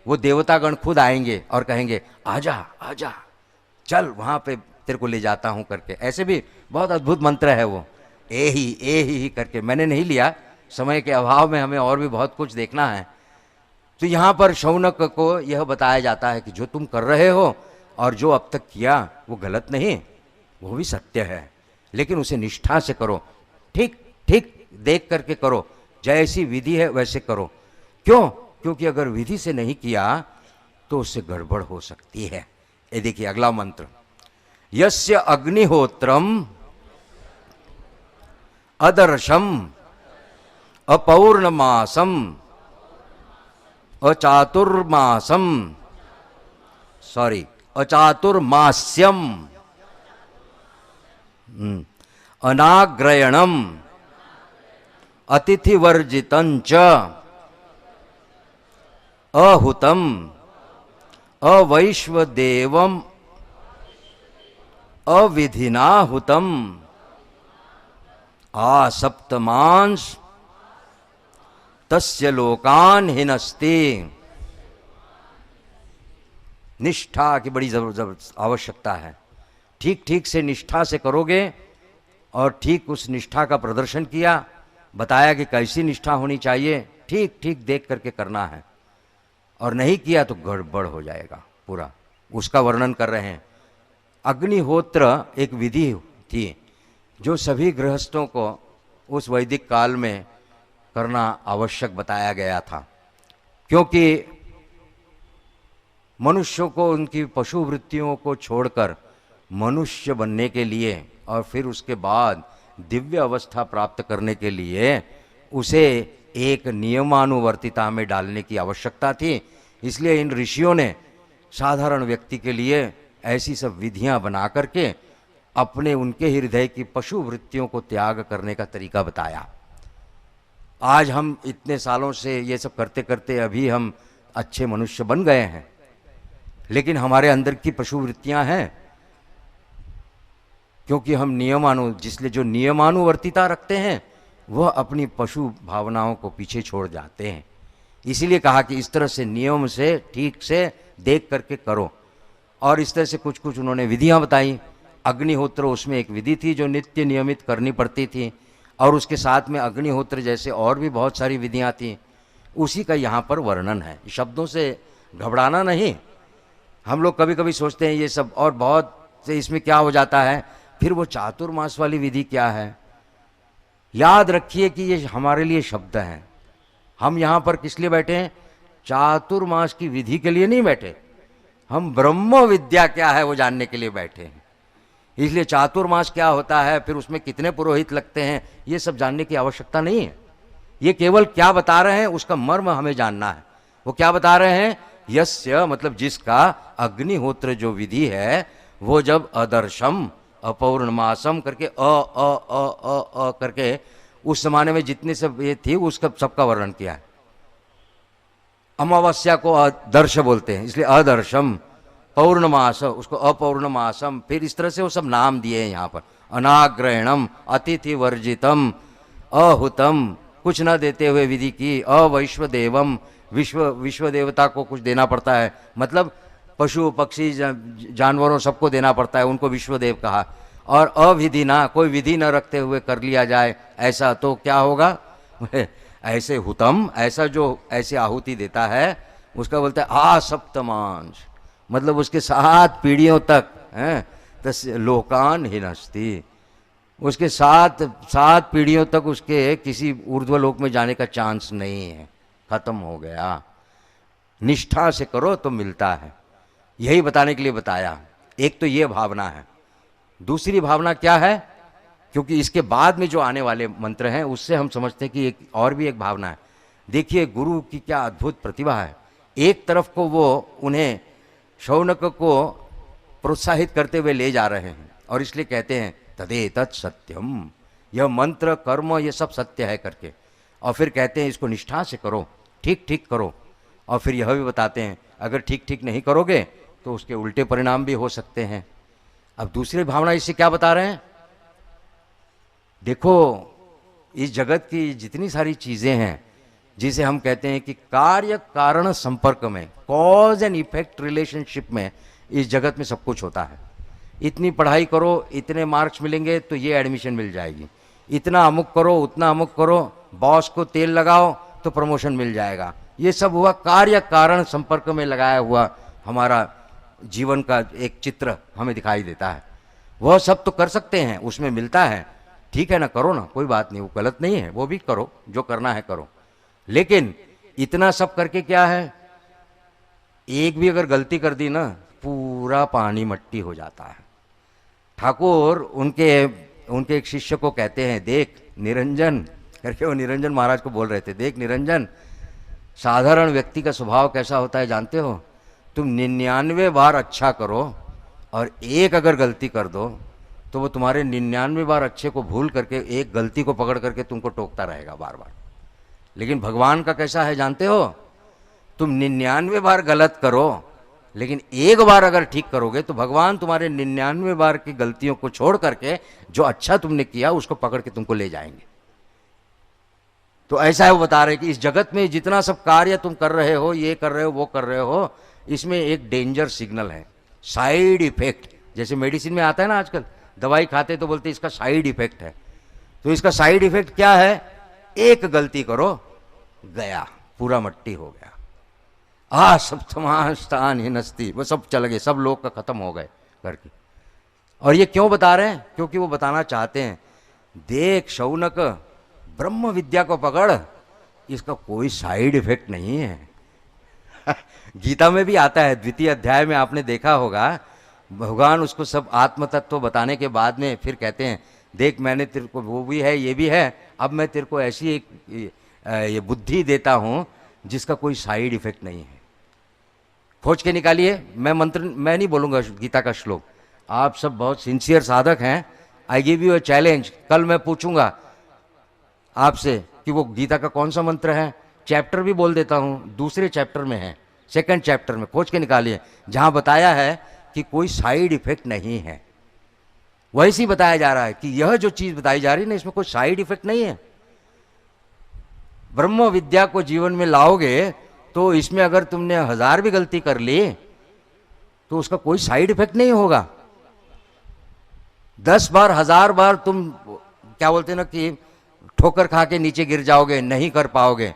वो देवतागण खुद आएंगे और कहेंगे आजा आजा, चल वहाँ पे तेरे को ले जाता हूँ करके। ऐसे भी बहुत अद्भुत मंत्र है वो, ए ही करके। मैंने नहीं लिया, समय के अभाव में हमें और भी बहुत कुछ देखना है। तो यहाँ पर शौनक को यह बताया जाता है कि जो तुम कर रहे हो और जो अब तक किया वो गलत नहीं, वो भी सत्य है, लेकिन उसे निष्ठा से करो, ठीक ठीक देख करके करो, जैसी विधि है वैसे करो। क्यों? क्योंकि अगर विधि से नहीं किया तो उससे गड़बड़ हो सकती है। ये देखिए अगला मंत्र, यस्य अग्निहोत्रम अदर्शम अपौर्णमासम अचातुर्मासम अचातुर्मास्यम अनाग्रयणम अतिथिवर्जितंच अहुतम अवैश्वदेवम अविधिना हुतम आसप्तमांश तस्य लोकान हिनस्ति। निष्ठा की बड़ी जबरदस्त आवश्यकता है। ठीक ठीक से निष्ठा से करोगे और ठीक उस निष्ठा का प्रदर्शन किया, बताया कि कैसी निष्ठा होनी चाहिए, ठीक ठीक देख करके करना है। और नहीं किया तो गड़बड़ हो जाएगा पूरा, उसका वर्णन कर रहे हैं। अग्निहोत्र एक विधि थी जो सभी गृहस्थों को उस वैदिक काल में करना आवश्यक बताया गया था, क्योंकि मनुष्यों को उनकी पशु वृत्तियों को छोड़कर मनुष्य बनने के लिए और फिर उसके बाद दिव्य अवस्था प्राप्त करने के लिए उसे एक नियमानुवर्तिता में डालने की आवश्यकता थी। इसलिए इन ऋषियों ने साधारण व्यक्ति के लिए ऐसी सब विधियां बना करके अपने उनके हृदय की पशु वृत्तियों को त्याग करने का तरीका बताया। आज हम इतने सालों से ये सब करते करते अभी हम अच्छे मनुष्य बन गए हैं, लेकिन हमारे अंदर की पशु वृत्तियां हैं, क्योंकि हम जिसलिए जो नियमानुवर्तिता रखते हैं वह अपनी पशु भावनाओं को पीछे छोड़ जाते हैं। इसीलिए कहा कि इस तरह से नियम से ठीक से देख करके करो। और इस तरह से कुछ कुछ उन्होंने विधियां बताई। अग्निहोत्र उसमें एक विधि थी जो नित्य नियमित करनी पड़ती थी, और उसके साथ में अग्निहोत्र जैसे और भी बहुत सारी विधियां थी, उसी का यहाँ पर वर्णन है। शब्दों से घबराना नहीं। हम लोग कभी कभी सोचते हैं ये सब और बहुत से इसमें क्या हो जाता है, फिर वो चातुर्मास वाली विधि क्या है। याद रखिए कि ये हमारे लिए शब्द हैं। हम यहाँ पर किस लिए बैठे हैं? चातुर्मास की विधि के लिए नहीं बैठे, हम ब्रह्म विद्या क्या है वो जानने के लिए बैठे हैं। इसलिए चातुर्मास क्या होता है, फिर उसमें कितने पुरोहित लगते हैं, ये सब जानने की आवश्यकता नहीं है। ये केवल क्या बता रहे हैं उसका मर्म हमें जानना है। वो क्या बता रहे हैं? यस्य मतलब जिसका, अग्निहोत्र जो विधि है वो जब अदर्शम अपौर्णमासम करके अ करके उस जमाने में जितने सब ये थी उसका सबका वर्णन किया है। अमावस्या को अदर्श बोलते हैं, इसलिए अदर्शम, पौर्णमास उसको अपौर्णमासम, फिर इस तरह से वो सब नाम दिए हैं यहाँ पर। अनाग्रहणम, अतिथि वर्जितम, अहुतम, कुछ न देते हुए विधि की, अवैश्वदेवम, विश्व देवता को कुछ देना पड़ता है, मतलब पशु पक्षी जानवरों सबको देना पड़ता है, उनको विश्वदेव कहा। और अविधि ना, कोई विधि न रखते हुए कर लिया जाए ऐसा तो क्या होगा? ऐसे हुतम, ऐसा जो ऐसे आहुति देता है उसका बोलता है आसप्तमांश, मतलब उसके 7 पीढ़ियों तक हैं तस् लोकान हिनस्ति, उसके 7 पीढ़ियों तक उसके किसी ऊर्ध्वलोक में जाने का चांस नहीं है, खत्म हो गया। निष्ठा से करो तो मिलता है, यही बताने के लिए बताया। एक तो ये भावना है। दूसरी भावना क्या है? क्योंकि इसके बाद में जो आने वाले मंत्र हैं उससे हम समझते हैं कि एक और भी एक भावना है। देखिए गुरु की क्या अद्भुत प्रतिभा है। एक तरफ को वो उन्हें शौनक को प्रोत्साहित करते हुए ले जा रहे हैं और इसलिए कहते हैं तदेतत् सत्यम, यह मंत्र कर्म ये सब सत्य है करके, और फिर कहते हैं इसको निष्ठा से करो, ठीक ठीक करो। और फिर यह भी बताते हैं अगर ठीक ठीक नहीं करोगे तो उसके उल्टे परिणाम भी हो सकते हैं। अब दूसरी भावना इससे क्या बता रहे हैं, देखो इस जगत की जितनी सारी चीजें हैं जिसे हम कहते हैं कि कार्य कारण संपर्क में, कॉज एंड इफेक्ट रिलेशनशिप में इस जगत में सब कुछ होता है। इतनी पढ़ाई करो, इतने मार्क्स मिलेंगे तो ये एडमिशन मिल जाएगी, इतना अमुक करो, उतना अमुक करो, बॉस को तेल लगाओ तो प्रमोशन मिल जाएगा। ये सब हुआ कार्य कारण संपर्क में लगाया हुआ हमारा जीवन का एक चित्र हमें दिखाई देता है। वह सब तो कर सकते हैं, उसमें मिलता है, ठीक है ना, करो ना, कोई बात नहीं, वो गलत नहीं है, वो भी करो, जो करना है करो। लेकिन इतना सब करके क्या है, एक भी अगर गलती कर दी ना पूरा पानी मट्टी हो जाता है। ठाकुर उनके एक शिष्य को कहते हैं, देख निरंजन करके, वो निरंजन महाराज को बोल रहे थे, देख निरंजन, साधारण व्यक्ति का स्वभाव कैसा होता है जानते हो, तुम 99 बार अच्छा करो और एक अगर गलती कर दो तो वो तुम्हारे 99 बार अच्छे को भूल करके एक गलती को पकड़ करके तुमको टोकता रहेगा बार बार। लेकिन भगवान का कैसा है जानते हो, तुम 99 बार गलत करो लेकिन एक बार अगर ठीक करोगे तो भगवान तुम्हारे 99 बार की गलतियों को छोड़ करके जो अच्छा तुमने किया उसको पकड़ के तुमको ले जाएंगे। तो ऐसा है, वो बता रहे कि इस जगत में जितना सब कार्य तुम कर रहे हो, ये कर रहे हो, वो कर रहे हो, इसमें एक डेंजर सिग्नल है, साइड इफेक्ट। जैसे मेडिसिन में आता है ना, आजकल दवाई खाते तो बोलते इसका साइड इफेक्ट है। तो इसका साइड इफेक्ट क्या है, एक गलती करो गया, पूरा मट्टी हो गया, सब समास्तान ही नस्ती, वो सब चल गए, सब लोग का खत्म हो गए करके। और ये क्यों बता रहे हैं, क्योंकि वो बताना चाहते हैं, देख शौनक, ब्रह्म विद्या को पकड़, इसका कोई साइड इफेक्ट नहीं है। गीता में भी आता है, द्वितीय अध्याय में आपने देखा होगा, भगवान उसको सब आत्म तत्व बताने के बाद में फिर कहते हैं, देख मैंने तेरे को वो भी है ये भी है, अब मैं तेरे को ऐसी एक ये बुद्धि देता हूं जिसका कोई साइड इफेक्ट नहीं है, खोज के निकालिए। मैं नहीं बोलूंगा गीता का श्लोक, आप सब बहुत सिंसियर साधक हैं, I give you a challenge, कल मैं पूछूंगा आपसे कि वो गीता का कौन सा मंत्र है, चैप्टर भी बोल देता हूं, दूसरे चैप्टर में है, सेकंड चैप्टर में, खोज के निकालिए, जहां बताया है कि कोई साइड इफेक्ट नहीं है। वैसे ही बताया जा रहा है कि यह जो चीज बताई जा रही है ना, इसमें कोई साइड इफेक्ट नहीं है। ब्रह्म विद्या को जीवन में लाओगे तो इसमें अगर तुमने 1000 भी गलती कर ली तो उसका कोई साइड इफेक्ट नहीं होगा। 10 बार 1000 बार तुम क्या बोलते ना कि ठोकर खा के नीचे गिर जाओगे, नहीं कर पाओगे,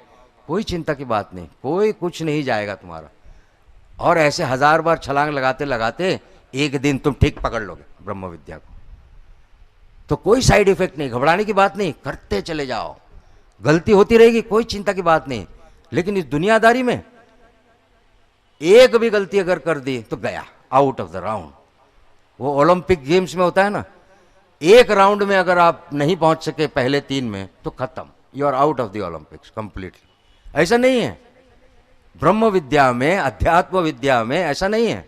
कोई चिंता की बात नहीं, कोई कुछ नहीं जाएगा तुम्हारा। और ऐसे 1000 बार छलांग लगाते लगाते एक दिन तुम ठीक पकड़ लोगे ब्रह्म विद्या को, तो कोई साइड इफेक्ट नहीं, घबराने की बात नहीं, करते चले जाओ, गलती होती रहेगी, कोई चिंता की बात नहीं। लेकिन इस दुनियादारी में एक भी गलती अगर कर दी तो गया, आउट ऑफ द राउंड। वो ओलंपिक गेम्स में होता है ना, एक राउंड में अगर आप नहीं पहुंच सके पहले 3 में तो खत्म, you are out of the Olympics completely. ऐसा नहीं है ब्रह्म विद्या में, अध्यात्म विद्या में ऐसा नहीं है,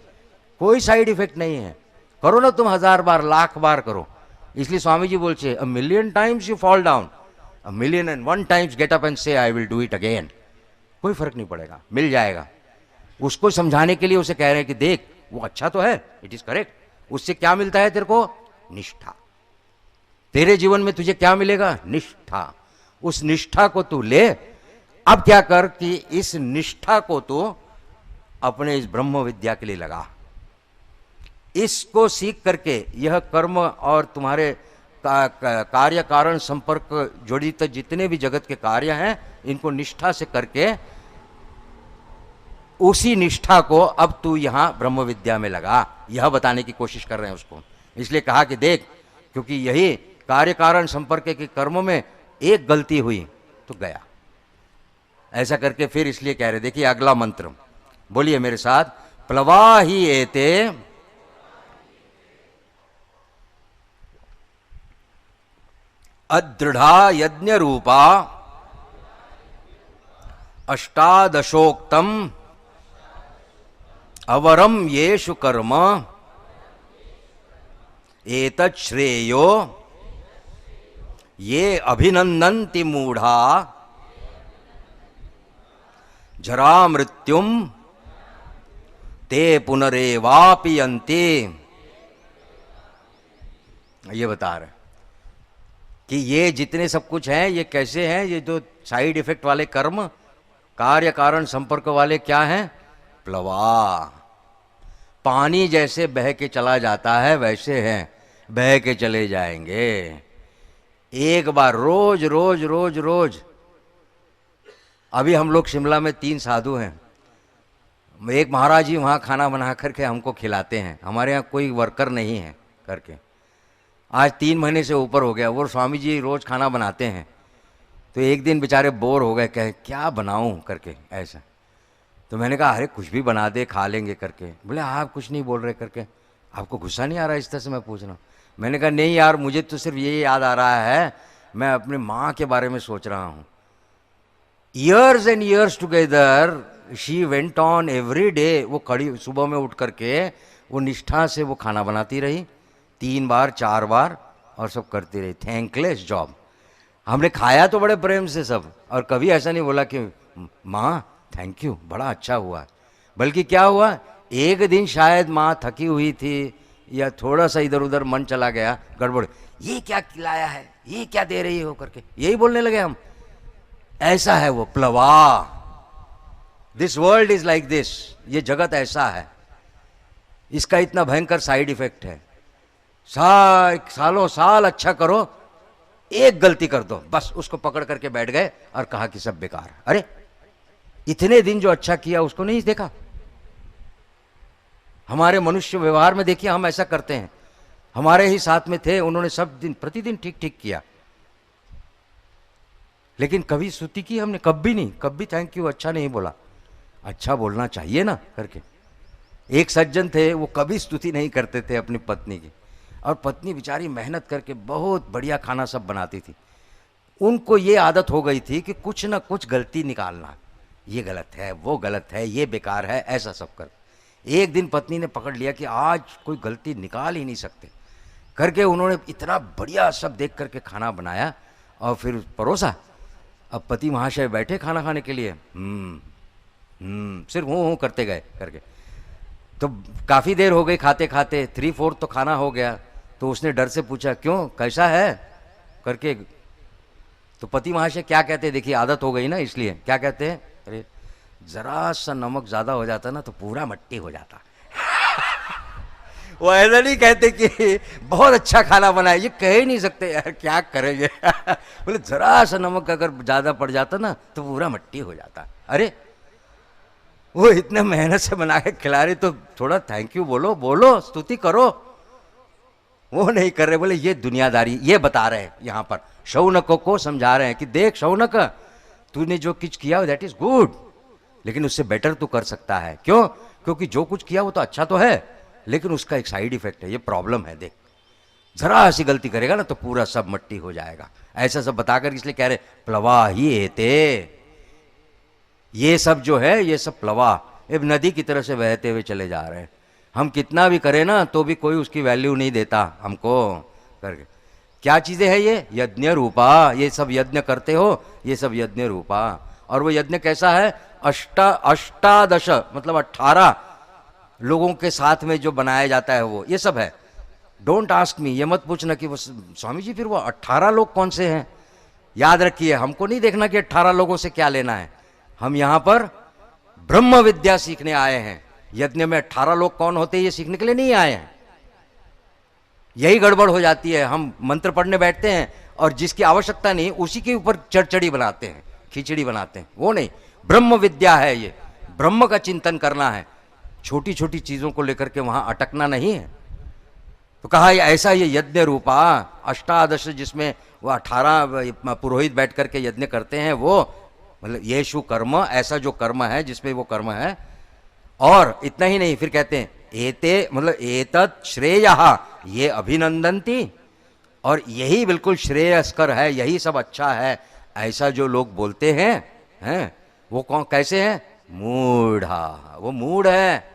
कोई साइड इफेक्ट नहीं है। करो ना तुम 1000 बार, लाख बार करो। इसलिए स्वामी जी बोलते, a million times you fall down, a million and 1 times get up and say I will do it again. कोई फर्क नहीं पड़ेगा, मिल जाएगा। उसको समझाने के लिए उसे कह रहे हैं कि देख वो अच्छा तो है, इट इज करेक्ट, उससे क्या मिलता है तेरे को, निष्ठा। तेरे जीवन में तुझे क्या मिलेगा, निष्ठा। उस निष्ठा को तू ले। अब क्या कर कि इस निष्ठा को तू अपने इस ब्रह्म विद्या के लिए लगा। इसको सीख करके यह कर्म और तुम्हारे कार्य कारण संपर्क जड़ित जितने भी जगत के कार्य हैं, इनको निष्ठा से करके उसी निष्ठा को अब तू यहां ब्रह्म विद्या में लगा, यह बताने की कोशिश कर रहे हैं उसको। इसलिए कहा कि देख, क्योंकि यही कार्य कारण संपर्क के कर्म में एक गलती हुई तो गया, ऐसा करके फिर इसलिए कह रहे। देखिए अगला मंत्र बोलिए मेरे साथ, प्लवाहि एते अदृढ़ा यज्ञ रूपा अष्टादशोक्तम अवरम येषु कर्म एतत् श्रेयो ये अभिनंदन्ति मूढ़ा जरा मृत्युम ते पुनरेवापि अन्ते। ये बता रहे कि ये जितने सब कुछ हैं ये कैसे हैं, ये जो साइड इफेक्ट वाले कर्म, कार्य कारण संपर्क वाले क्या हैं, प्लवा। पानी जैसे बह के चला जाता है वैसे हैं, बह के चले जाएंगे। एक बार रोज रोज रोज रोज। अभी हम लोग शिमला में 3 साधु हैं, एक महाराज जी वहाँ खाना बना करके हमको खिलाते हैं, हमारे यहाँ कोई वर्कर नहीं है करके। आज 3 महीने से ऊपर हो गया, वो स्वामी जी रोज़ खाना बनाते हैं। तो एक दिन बेचारे बोर हो गए, कहे क्या बनाऊं करके ऐसा। तो मैंने कहा अरे कुछ भी बना दे, खा लेंगे करके। बोले आप कुछ नहीं बोल रहे करके, आपको गुस्सा नहीं आ रहा इस तरह से मैं पूछ रहा हूँ। मैंने कहा नहीं यार, मुझे तो सिर्फ ये याद आ रहा है, मैं अपनी माँ के बारे में सोच रहा हूँ। Years and years together she went on every day. वो खड़ी सुबह में उठ करके वो निष्ठा से वो खाना बनाती रही 3 बार 4 बार और सब करती रही, थैंकलेस जॉब। हमने खाया तो बड़े प्रेम से सब, और कभी ऐसा नहीं बोला कि माँ थैंक यू बड़ा अच्छा हुआ। बल्कि क्या हुआ, एक दिन शायद माँ थकी हुई थी या थोड़ा सा इधर उधर मन चला गया, गड़बड़, ये क्या खिलाया है, ये क्या दे रही हो करके यही बोलने लगे हम। ऐसा है वो प्लवा। This world is like this. ये जगत ऐसा है, इसका इतना भयंकर साइड इफेक्ट है। सालों साल अच्छा करो, एक गलती कर दो बस उसको पकड़ करके बैठ गए और कहा कि सब बेकार। अरे इतने दिन जो अच्छा किया उसको नहीं देखा। हमारे मनुष्य व्यवहार में देखिए हम ऐसा करते हैं। हमारे ही साथ में थे, उन्होंने सब दिन प्रतिदिन ठीक ठीक किया, लेकिन कभी स्तुति की हमने, कभी नहीं, कभी थैंक यू अच्छा नहीं बोला। अच्छा बोलना चाहिए ना करके। एक सज्जन थे, वो कभी स्तुति नहीं करते थे अपनी पत्नी की, और पत्नी बेचारी मेहनत करके बहुत बढ़िया खाना सब बनाती थी। उनको ये आदत हो गई थी कि कुछ ना कुछ गलती निकालना, ये गलत है, वो गलत है, ये बेकार है, ऐसा सब कर। एक दिन पत्नी ने पकड़ लिया कि आज कोई गलती निकाल ही नहीं सकते करके उन्होंने इतना बढ़िया सब देख करके खाना बनाया और फिर परोसा। अब पति महाशय बैठे खाना खाने के लिए, सिर्फ हूँ करते गए करके। तो काफ़ी देर हो गई खाते खाते, 3/4 तो खाना हो गया। तो उसने डर से पूछा क्यों, कैसा है करके। तो पति महाशय क्या कहते हैं, देखिए आदत हो गई ना इसलिए, क्या कहते हैं, अरे जरा सा नमक ज़्यादा हो जाता ना तो पूरा मट्टी हो जाता। वो ऐसा नहीं कहते कि बहुत अच्छा खाना बनाया, ये कह ही नहीं सकते यार, क्या करेंगे। बोले जरा सा नमक अगर ज़्यादा पड़ जाता ना तो पूरा मट्टी हो जाता। अरे वो इतने मेहनत से बना के खिला रहे, तो थोड़ा थैंक यू बोलो, बोलो स्तुति करो। वो नहीं कर रहे, बोले ये दुनियादारी। ये बता रहे हैं यहाँ पर, शौनक को समझा रहे हैं कि देख शौनक, तूने जो कुछ किया दैट इज गुड, लेकिन उससे बेटर तू कर सकता है। क्यों, क्योंकि जो कुछ किया वो तो अच्छा तो है, लेकिन उसका एक साइड इफेक्ट है, ये प्रॉब्लम है। देख जरा सी गलती करेगा ना तो पूरा सब मट्टी हो जाएगा। ऐसा सब बताकर इसलिए कह रहे प्लवा ही एते, ये सब जो है ये सब प्लवा एक नदी की तरह से बहते हुए चले जा रहे हैं। हम कितना भी करें ना तो भी कोई उसकी वैल्यू नहीं देता हमको करके। क्या चीज़ें हैं ये, यज्ञ रूपा। ये सब यज्ञ करते हो, ये सब यज्ञ रूपा। और वो यज्ञ कैसा है, अष्टादश मतलब 18 लोगों के साथ में जो बनाया जाता है वो, ये सब है। डोंट आस्क मी, ये मत पूछना कि वो स्वामी जी फिर वो 18 लोग कौन से हैं। याद रखिए, हमको नहीं देखना कि 18 लोगों से क्या लेना है। हम यहाँ पर ब्रह्म विद्या सीखने आए हैं। यज्ञ में 18 लोग कौन होते हैं ये सीखने के लिए नहीं आए हैं। यही गड़बड़ हो जाती है, हम मंत्र पढ़ने बैठते हैं और जिसकी आवश्यकता नहीं उसी के ऊपर चढ़चढ़ी बनाते हैं, खिचड़ी बनाते हैं। वो नहीं, ब्रह्म विद्या है ये, ब्रह्म का चिंतन करना है, छोटी छोटी चीज़ों को लेकर के वहाँ अटकना नहीं है। तो कहा ऐसा ये यज्ञ रूपा अष्टादश, जिसमें वो 18 पुरोहित बैठ करके यज्ञ करते हैं, वो मतलब येषु कर्म, ऐसा जो कर्म है जिसमें वो कर्म है। और इतना ही नहीं, फिर कहते हैं एते मतलब एतत् श्रेयः, ये अभिनंदन्ति, और यही बिल्कुल श्रेयस्कर है, यही सब अच्छा है, ऐसा जो लोग बोलते हैं वो कौन कैसे हैं, मूढ़ा। वो मूढ़ है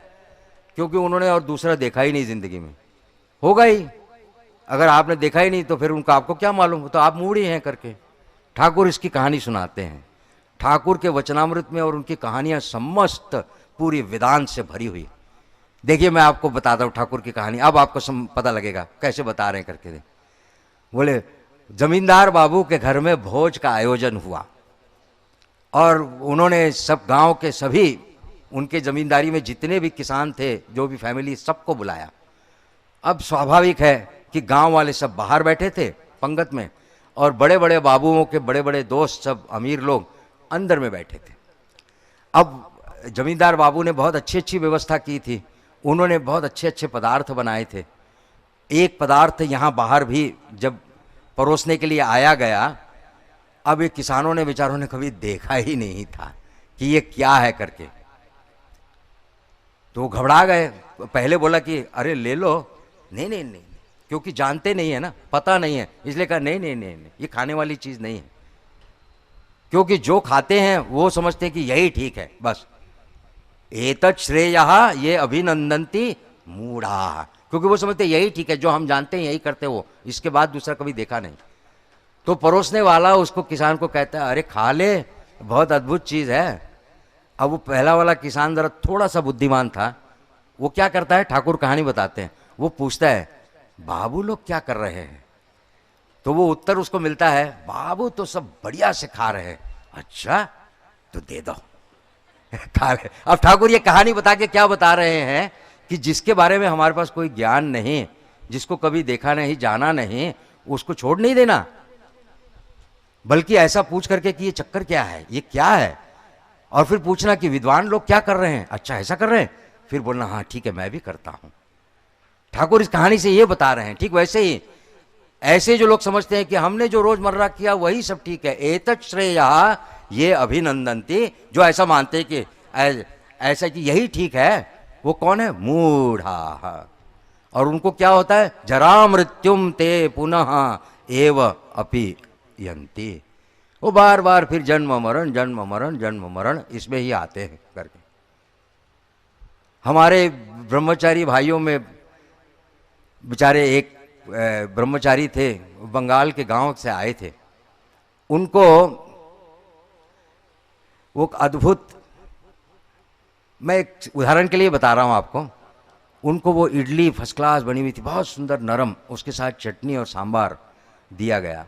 क्योंकि उन्होंने और दूसरा देखा ही नहीं जिंदगी में। होगा ही, अगर आपने देखा ही नहीं तो फिर उनका आपको क्या मालूम, तो आप मूढ़ ही हैं करके। ठाकुर इसकी कहानी सुनाते हैं। ठाकुर के वचनामृत में और उनकी कहानियां समस्त पूरी वेदांत से भरी हुई। देखिए मैं आपको बताता हूँ ठाकुर की कहानी, अब आपको पता लगेगा कैसे बता रहे हैं करके। बोले जमींदार बाबू के घर में भोज का आयोजन हुआ और उन्होंने सब गांव के सभी उनके जमींदारी में जितने भी किसान थे, जो भी फैमिली, सबको बुलाया। अब स्वाभाविक है कि गांव वाले सब बाहर बैठे थे पंगत में और बड़े बड़े बाबुओं के बड़े बड़े दोस्त सब अमीर लोग अंदर में बैठे थे। अब जमींदार बाबू ने बहुत अच्छी अच्छी व्यवस्था की थी, उन्होंने बहुत अच्छे अच्छे पदार्थ बनाए थे। एक पदार्थ यहाँ बाहर भी जब परोसने के लिए आया गया, अब ये किसानों ने बेचारों ने कभी देखा ही नहीं था कि ये क्या है करके, तो घबरा गए। पहले बोला कि अरे ले लो, नहीं नहीं नहीं, क्योंकि जानते नहीं है ना, पता नहीं है, इसलिए कहा नहीं नहीं नहीं नहीं, ये खाने वाली चीज़ नहीं है। क्योंकि जो खाते हैं वो समझते हैं कि यही ठीक है, बस एतत् श्रेयः ये अभिनंदन्ति मूढ़ा, क्योंकि वो समझते हैं यही ठीक है, जो हम जानते हैं यही करते हो, इसके बाद दूसरा कभी देखा नहीं। तो परोसने वाला उसको किसान को कहता है अरे खा ले, बहुत अद्भुत चीज़ है। अब वो पहला वाला किसान जरा थोड़ा सा बुद्धिमान था, वो क्या करता है, ठाकुर कहानी बताते हैं, वो पूछता है बाबू लोग क्या कर रहे हैं, तो वो उत्तर उसको मिलता है बाबू तो सब बढ़िया से खा रहे हैं। अच्छा तो दे दो खा ले। अब ठाकुर ये कहानी बता के क्या बता रहे हैं कि जिसके बारे में हमारे पास कोई ज्ञान नहीं, जिसको कभी देखा नहीं जाना नहीं, उसको छोड़ नहीं देना, बल्कि ऐसा पूछ करके कि ये चक्कर क्या है, ये क्या है, और फिर पूछना कि विद्वान लोग क्या कर रहे हैं, अच्छा ऐसा कर रहे हैं, फिर बोलना हाँ ठीक है मैं भी करता हूं। ठाकुर इस कहानी से ये बता रहे हैं। ठीक वैसे ही ऐसे जो लोग समझते हैं कि हमने जो रोजमर्रा किया वही सब ठीक है, एतत् श्रेयः ये अभिनंदन्ति, जो ऐसा मानते हैं कि ऐसा कि यही ठीक है, वो कौन है, मूढ़ा। और उनको क्या होता है, जरा मृत्युम ते पुनः एव अपि यन्ति, वो बार बार फिर जन्म मरण जन्म मरण जन्म मरण इसमें ही आते हैं करके। हमारे ब्रह्मचारी भाइयों में बेचारे एक ब्रह्मचारी थे, बंगाल के गांव से आए थे, उनको वो अद्भुत, मैं एक उदाहरण के लिए बता रहा हूं आपको, उनको वो इडली फर्स्ट क्लास बनी हुई थी, बहुत सुंदर नरम, उसके साथ चटनी और सांबार दिया गया।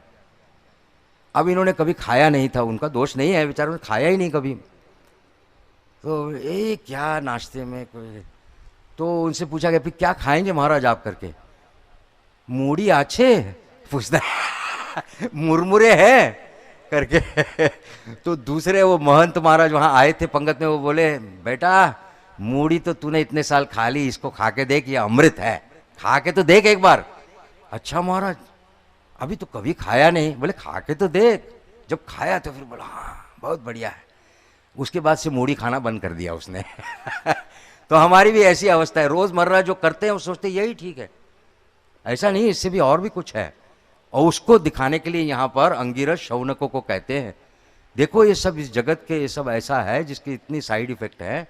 अब इन्होंने कभी खाया नहीं था, उनका दोष नहीं है, बेचारों ने खाया ही नहीं कभी, तो ये क्या नाश्ते में कोई, तो उनसे पूछा गया फिर क्या खाएंगे महाराज आप करके, मूढ़ी आछे पूछता है मुरमुरे है करके। तो दूसरे वो महंत महाराज वहाँ आए थे पंगत में, वो बोले बेटा मूढ़ी तो तूने इतने साल खा ली, इसको खा के देख, ये अमृत है, खा के तो देख एक बार। अच्छा महाराज अभी तो कभी खाया नहीं, बोले खा के तो देख, जब खाया तो फिर बोला हाँ बहुत बढ़िया है, उसके बाद से मूढ़ी खाना बंद कर दिया उसने। तो हमारी भी ऐसी अवस्था है, रोजमर्रा जो करते हैं वो सोचते हैं यही ठीक है, ऐसा नहीं, इससे भी और भी कुछ है, और उसको दिखाने के लिए यहाँ पर अंगिरस शौनको को कहते हैं देखो ये सब इस जगत के ये सब ऐसा है जिसकी इतनी साइड इफेक्ट है,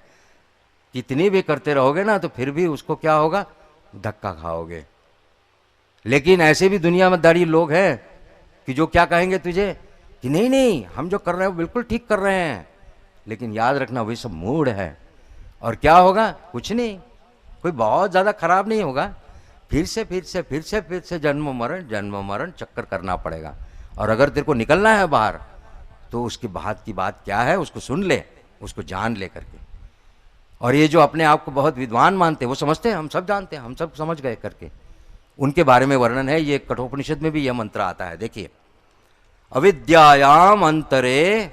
कितनी भी करते रहोगे ना तो फिर भी उसको क्या होगा, धक्का खाओगे। लेकिन ऐसे भी दुनिया में दारी लोग हैं कि जो क्या कहेंगे तुझे कि नहीं नहीं हम जो कर रहे हैं वो बिल्कुल ठीक कर रहे हैं, लेकिन याद रखना वही सब मूड है, और क्या होगा, कुछ नहीं, कोई बहुत ज़्यादा खराब नहीं होगा, फिर से जन्म मरण चक्कर करना पड़ेगा। और अगर तेरे को निकलना है बाहर तो उसकी बात की बात क्या है उसको सुन ले, उसको जान ले करके। और ये जो अपने आप को बहुत विद्वान मानते हैं वो समझते हैं हम सब जानते हैं, हम सब समझ गए करके, उनके बारे में वर्णन है। ये कठोपनिषद में भी यह मंत्र आता है, देखिए अविद्यायाम अंतरे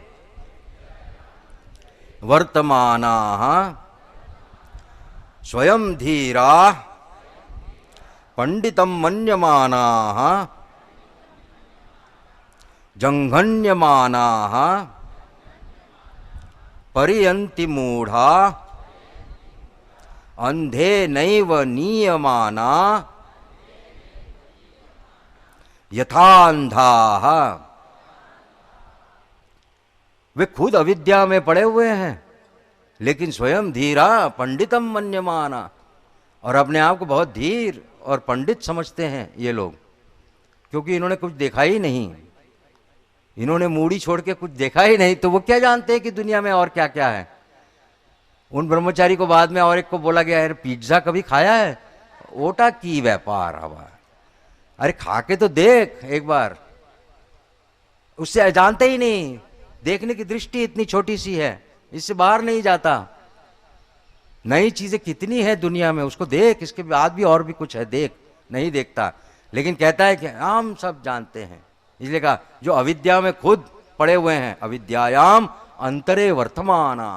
वर्तमानाः स्वयं धीरा पंडितम मन्यमानाः जंघन्यमानाः परियन्ति मूढ़ा अंधे नैव नीयमाना यथांधाः। वे खुद अविद्या में पड़े हुए हैं लेकिन स्वयं धीरा पंडितम मन्यमाना, और अपने आप को बहुत धीर और पंडित समझते हैं ये लोग, क्योंकि इन्होंने कुछ देखा ही नहीं, इन्होंने मूड़ी छोड़ के कुछ देखा ही नहीं, तो वो क्या जानते हैं कि दुनिया में और क्या क्या है। उन ब्रह्मचारी को बाद में और एक को बोला गया, अरे पिज्जा कभी खाया है? ओटा की व्यापार हवा, अरे खा के तो देख एक बार। उससे जानते ही नहीं, देखने की दृष्टि इतनी छोटी सी है, इससे बाहर नहीं जाता। नई चीजें कितनी है दुनिया में, उसको देख, इसके बाद भी और भी कुछ है, देख, नहीं देखता। लेकिन कहता है कि हम सब जानते हैं। इसलिए कहा जो अविद्या में खुद पड़े हुए हैं, अविद्यायाम अंतरे वर्तमाना,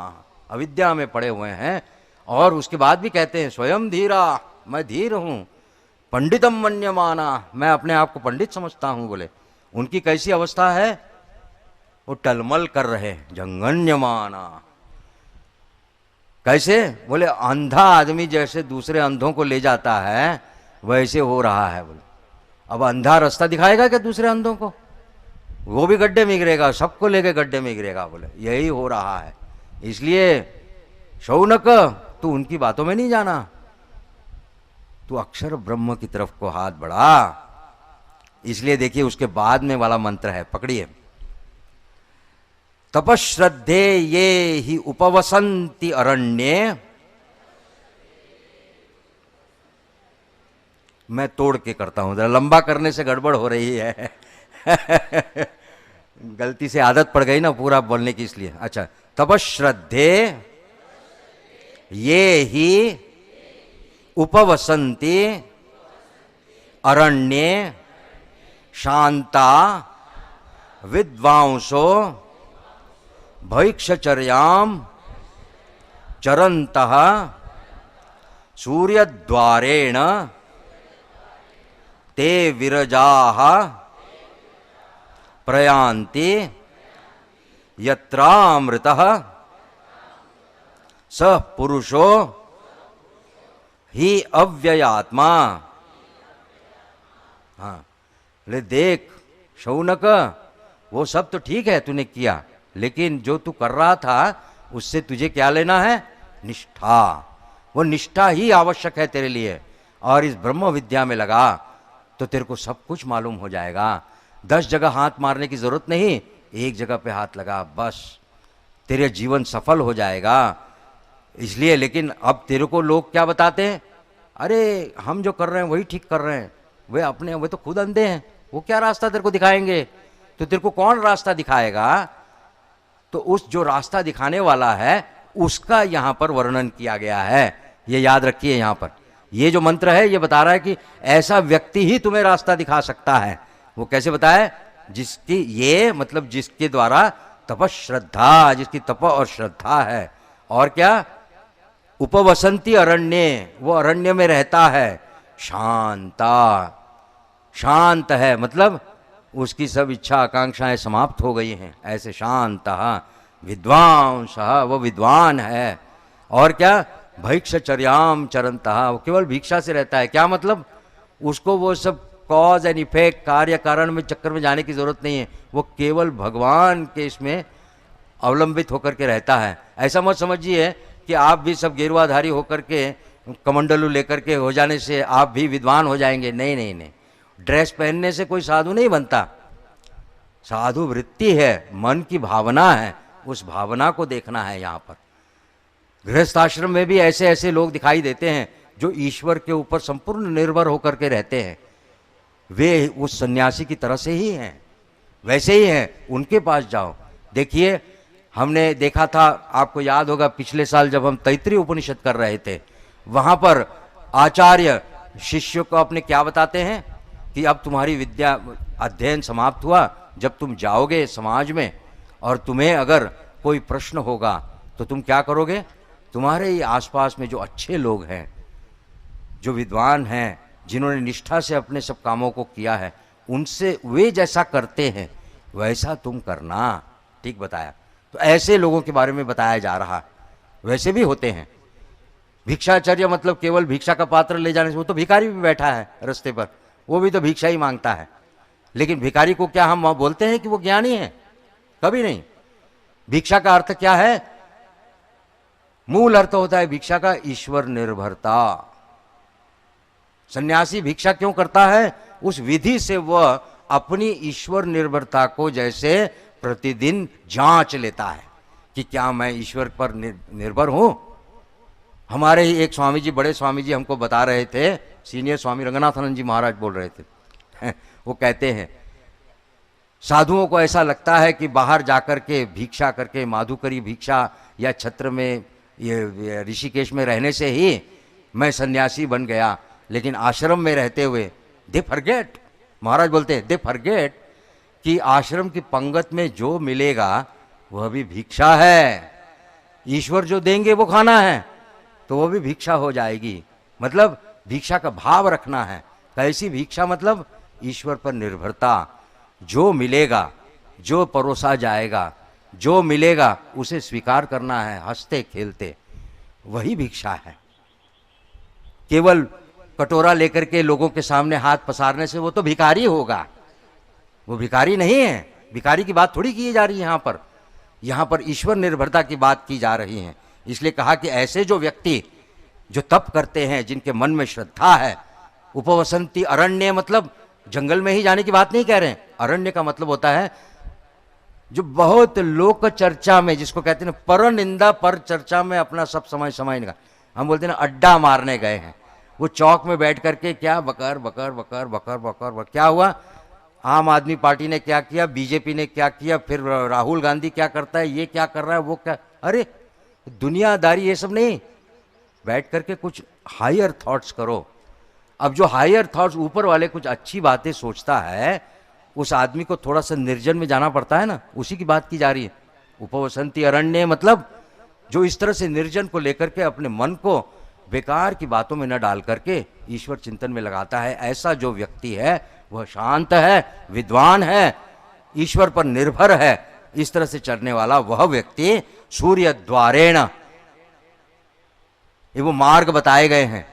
अविद्या में पड़े हुए हैं, और उसके बाद भी कहते हैं स्वयं धीरा, मैं धीर हूं, पंडितम मन्यमाना, मैं अपने आप को पंडित समझता हूं। बोले उनकी कैसी अवस्था है, वो टलमल कर रहे, जंगन्यमाना। कैसे? बोले अंधा आदमी जैसे दूसरे अंधों को ले जाता है वैसे हो रहा है। बोले अब अंधा रास्ता दिखाएगा क्या दूसरे अंधों को? वो भी गड्ढे में गिरेगा, सबको लेके गड्ढे में गिरेगा। बोले यही हो रहा है। इसलिए शौनक, तू उनकी बातों में नहीं जाना, तू अक्षर ब्रह्म की तरफ को हाथ बढ़ा। इसलिए देखिए उसके बाद में वाला मंत्र है, पकड़िए, तपश्रद्धे ये ही उपवसंति अरण्ये। मैं तोड़ के करता हूं, जरा लंबा करने से गड़बड़ हो रही है गलती से आदत पड़ गई ना पूरा बोलने की, इसलिए। अच्छा, तपश्रद्धे ये ही उपवसंति अरण्ये शांता विद्वांसो भैक्षचर्याम चरन्तः सूर्यद्वारेण ते विरजाः प्रयान्ति यत्रामृतः स पुरुषो ही अव्ययात्मा। हाँ, ले देख शौनक, वो सब तो ठीक है तूने किया, लेकिन जो तू कर रहा था उससे तुझे क्या लेना है? निष्ठा। वो निष्ठा ही आवश्यक है तेरे लिए। और इस ब्रह्म विद्या में लगा तो तेरे को सब कुछ मालूम हो जाएगा। 10 जगह हाथ मारने की जरूरत नहीं, एक जगह पे हाथ लगा, बस तेरे जीवन सफल हो जाएगा। इसलिए, लेकिन अब तेरे को लोग क्या बताते हैं? अरे हम जो कर रहे हैं वही ठीक कर रहे हैं, वे तो खुद अंधे हैं, वो क्या रास्ता तेरे को दिखाएंगे? तो तेरे को कौन रास्ता दिखाएगा? तो उस जो रास्ता दिखाने वाला है उसका यहां पर वर्णन किया गया है। ये याद रखिए, यहां पर ये जो मंत्र है ये बता रहा है कि ऐसा व्यक्ति ही तुम्हें रास्ता दिखा सकता है। वो कैसे बताए? जिसकी, ये मतलब जिसके द्वारा तपश्रद्धा, जिसकी तप और श्रद्धा है। और क्या? उपवसंती अरण्य, वो अरण्य में रहता है, शांता, शांत है, मतलब उसकी सब इच्छा आकांक्षाएं समाप्त हो गई हैं, ऐसे शांत। विद्वांसः, वो विद्वान है। और क्या? भैक्षचर्याम चरन्तः, वो केवल भिक्षा से रहता है। क्या मतलब? उसको वो सब कॉज एंड इफेक्ट, कार्य कारण में चक्कर में जाने की जरूरत नहीं है, वो केवल भगवान के इसमें अवलंबित होकर के रहता है। ऐसा मत समझिए कि आप भी सब गेरुआधारी होकर के कमंडलू लेकर के हो जाने से आप भी विद्वान हो जाएंगे। नहीं नहीं नहीं, ड्रेस पहनने से कोई साधु नहीं बनता। साधु वृत्ति है, मन की भावना है, उस भावना को देखना है। यहाँ पर गृहस्थ आश्रम में भी ऐसे ऐसे लोग दिखाई देते हैं जो ईश्वर के ऊपर संपूर्ण निर्भर होकर के रहते हैं। वे उस सन्यासी की तरह से ही हैं, वैसे ही हैं, उनके पास जाओ। देखिए, हमने देखा था, आपको याद होगा पिछले साल जब हम तैत्रीय उपनिषद कर रहे थे, वहां पर आचार्य शिष्य को अपने क्या बताते हैं कि अब तुम्हारी विद्या अध्ययन समाप्त हुआ, जब तुम जाओगे समाज में और तुम्हें अगर कोई प्रश्न होगा तो तुम क्या करोगे? तुम्हारे ही आसपास में जो अच्छे लोग हैं, जो विद्वान हैं, जिन्होंने निष्ठा से अपने सब कामों को किया है, उनसे वे जैसा करते हैं वैसा तुम करना। ठीक बताया। तो ऐसे लोगों के बारे में बताया जा रहा। वैसे भी होते हैं। भिक्षाचर्य मतलब केवल भिक्षा का पात्र ले जाने से, वो तो भिखारी भी बैठा है रास्ते पर, वो भी तो भिक्षा ही मांगता है। लेकिन भिखारी को क्या हम बोलते हैं कि वो ज्ञानी है? कभी नहीं। भिक्षा का अर्थ क्या है? मूल अर्थ होता है भिक्षा का ईश्वर निर्भरता। सन्यासी भिक्षा क्यों करता है? उस विधि से वह अपनी ईश्वर निर्भरता को जैसे प्रतिदिन जांच लेता है कि क्या मैं ईश्वर पर निर्भर हूं। हमारे ही एक स्वामी जी, बड़े स्वामी जी हमको बता रहे थे, सीनियर स्वामी रंगनाथानंद जी महाराज बोल रहे थे वो कहते हैं साधुओं को ऐसा लगता है कि बाहर जाकर के भिक्षा करके, माधुकरी भिक्षा या छत्र में, ये ऋषिकेश में रहने से ही मैं सन्यासी बन गया, लेकिन आश्रम में रहते हुए दे फॉरगेट, महाराज बोलते हैं दे फॉरगेट कि आश्रम की पंगत में जो मिलेगा वह भी भिक्षा है। ईश्वर जो देंगे वो खाना है, तो वो भी भिक्षा हो जाएगी। मतलब भिक्षा का भाव रखना है। कैसी भिक्षा? मतलब ईश्वर पर निर्भरता। जो मिलेगा, जो परोसा जाएगा, जो मिलेगा उसे स्वीकार करना है हंसते खेलते, वही भिक्षा है। केवल कटोरा लेकर के लोगों के सामने हाथ पसारने से वो तो भिखारी होगा, वो भिखारी नहीं है। भिखारी की बात थोड़ी की जा रही है यहाँ पर ईश्वर निर्भरता की बात की जा रही है। इसलिए कहा कि ऐसे जो व्यक्ति जो तप करते हैं, जिनके मन में श्रद्धा है, उपवसंती अरण्य, मतलब जंगल में ही जाने की बात नहीं कह रहे हैं। अरण्य का मतलब होता है जो बहुत लोक चर्चा में, जिसको कहते हैं पर निंदा पर चर्चा में अपना सब समय निकाल, हम बोलते हैं ना अड्डा मारने गए हैं। वो चौक में बैठ करके क्या बकर बकर बकर बकर बकर बकर, क्या हुआ, आम आदमी पार्टी ने क्या किया, बीजेपी ने क्या किया, फिर राहुल गांधी क्या करता है, ये क्या कर रहा है, वो क्या, अरे दुनियादारी ये सब नहीं। बैठ करके कुछ हायर थॉट्स करो। अब जो हायर थॉट्स, ऊपर वाले कुछ अच्छी बातें सोचता है, उस आदमी को थोड़ा सा निर्जन में जाना पड़ता है ना, उसी की बात की जा रही है। उपवसंती अरण्य मतलब जो इस तरह से निर्जन को लेकर के अपने मन को बेकार की बातों में न डाल करके ईश्वर चिंतन में लगाता है, ऐसा जो व्यक्ति है वह शांत है, विद्वान है, ईश्वर पर निर्भर है। इस तरह से चलने वाला वह व्यक्ति सूर्य द्वारेण, ये वो मार्ग बताए गए हैं,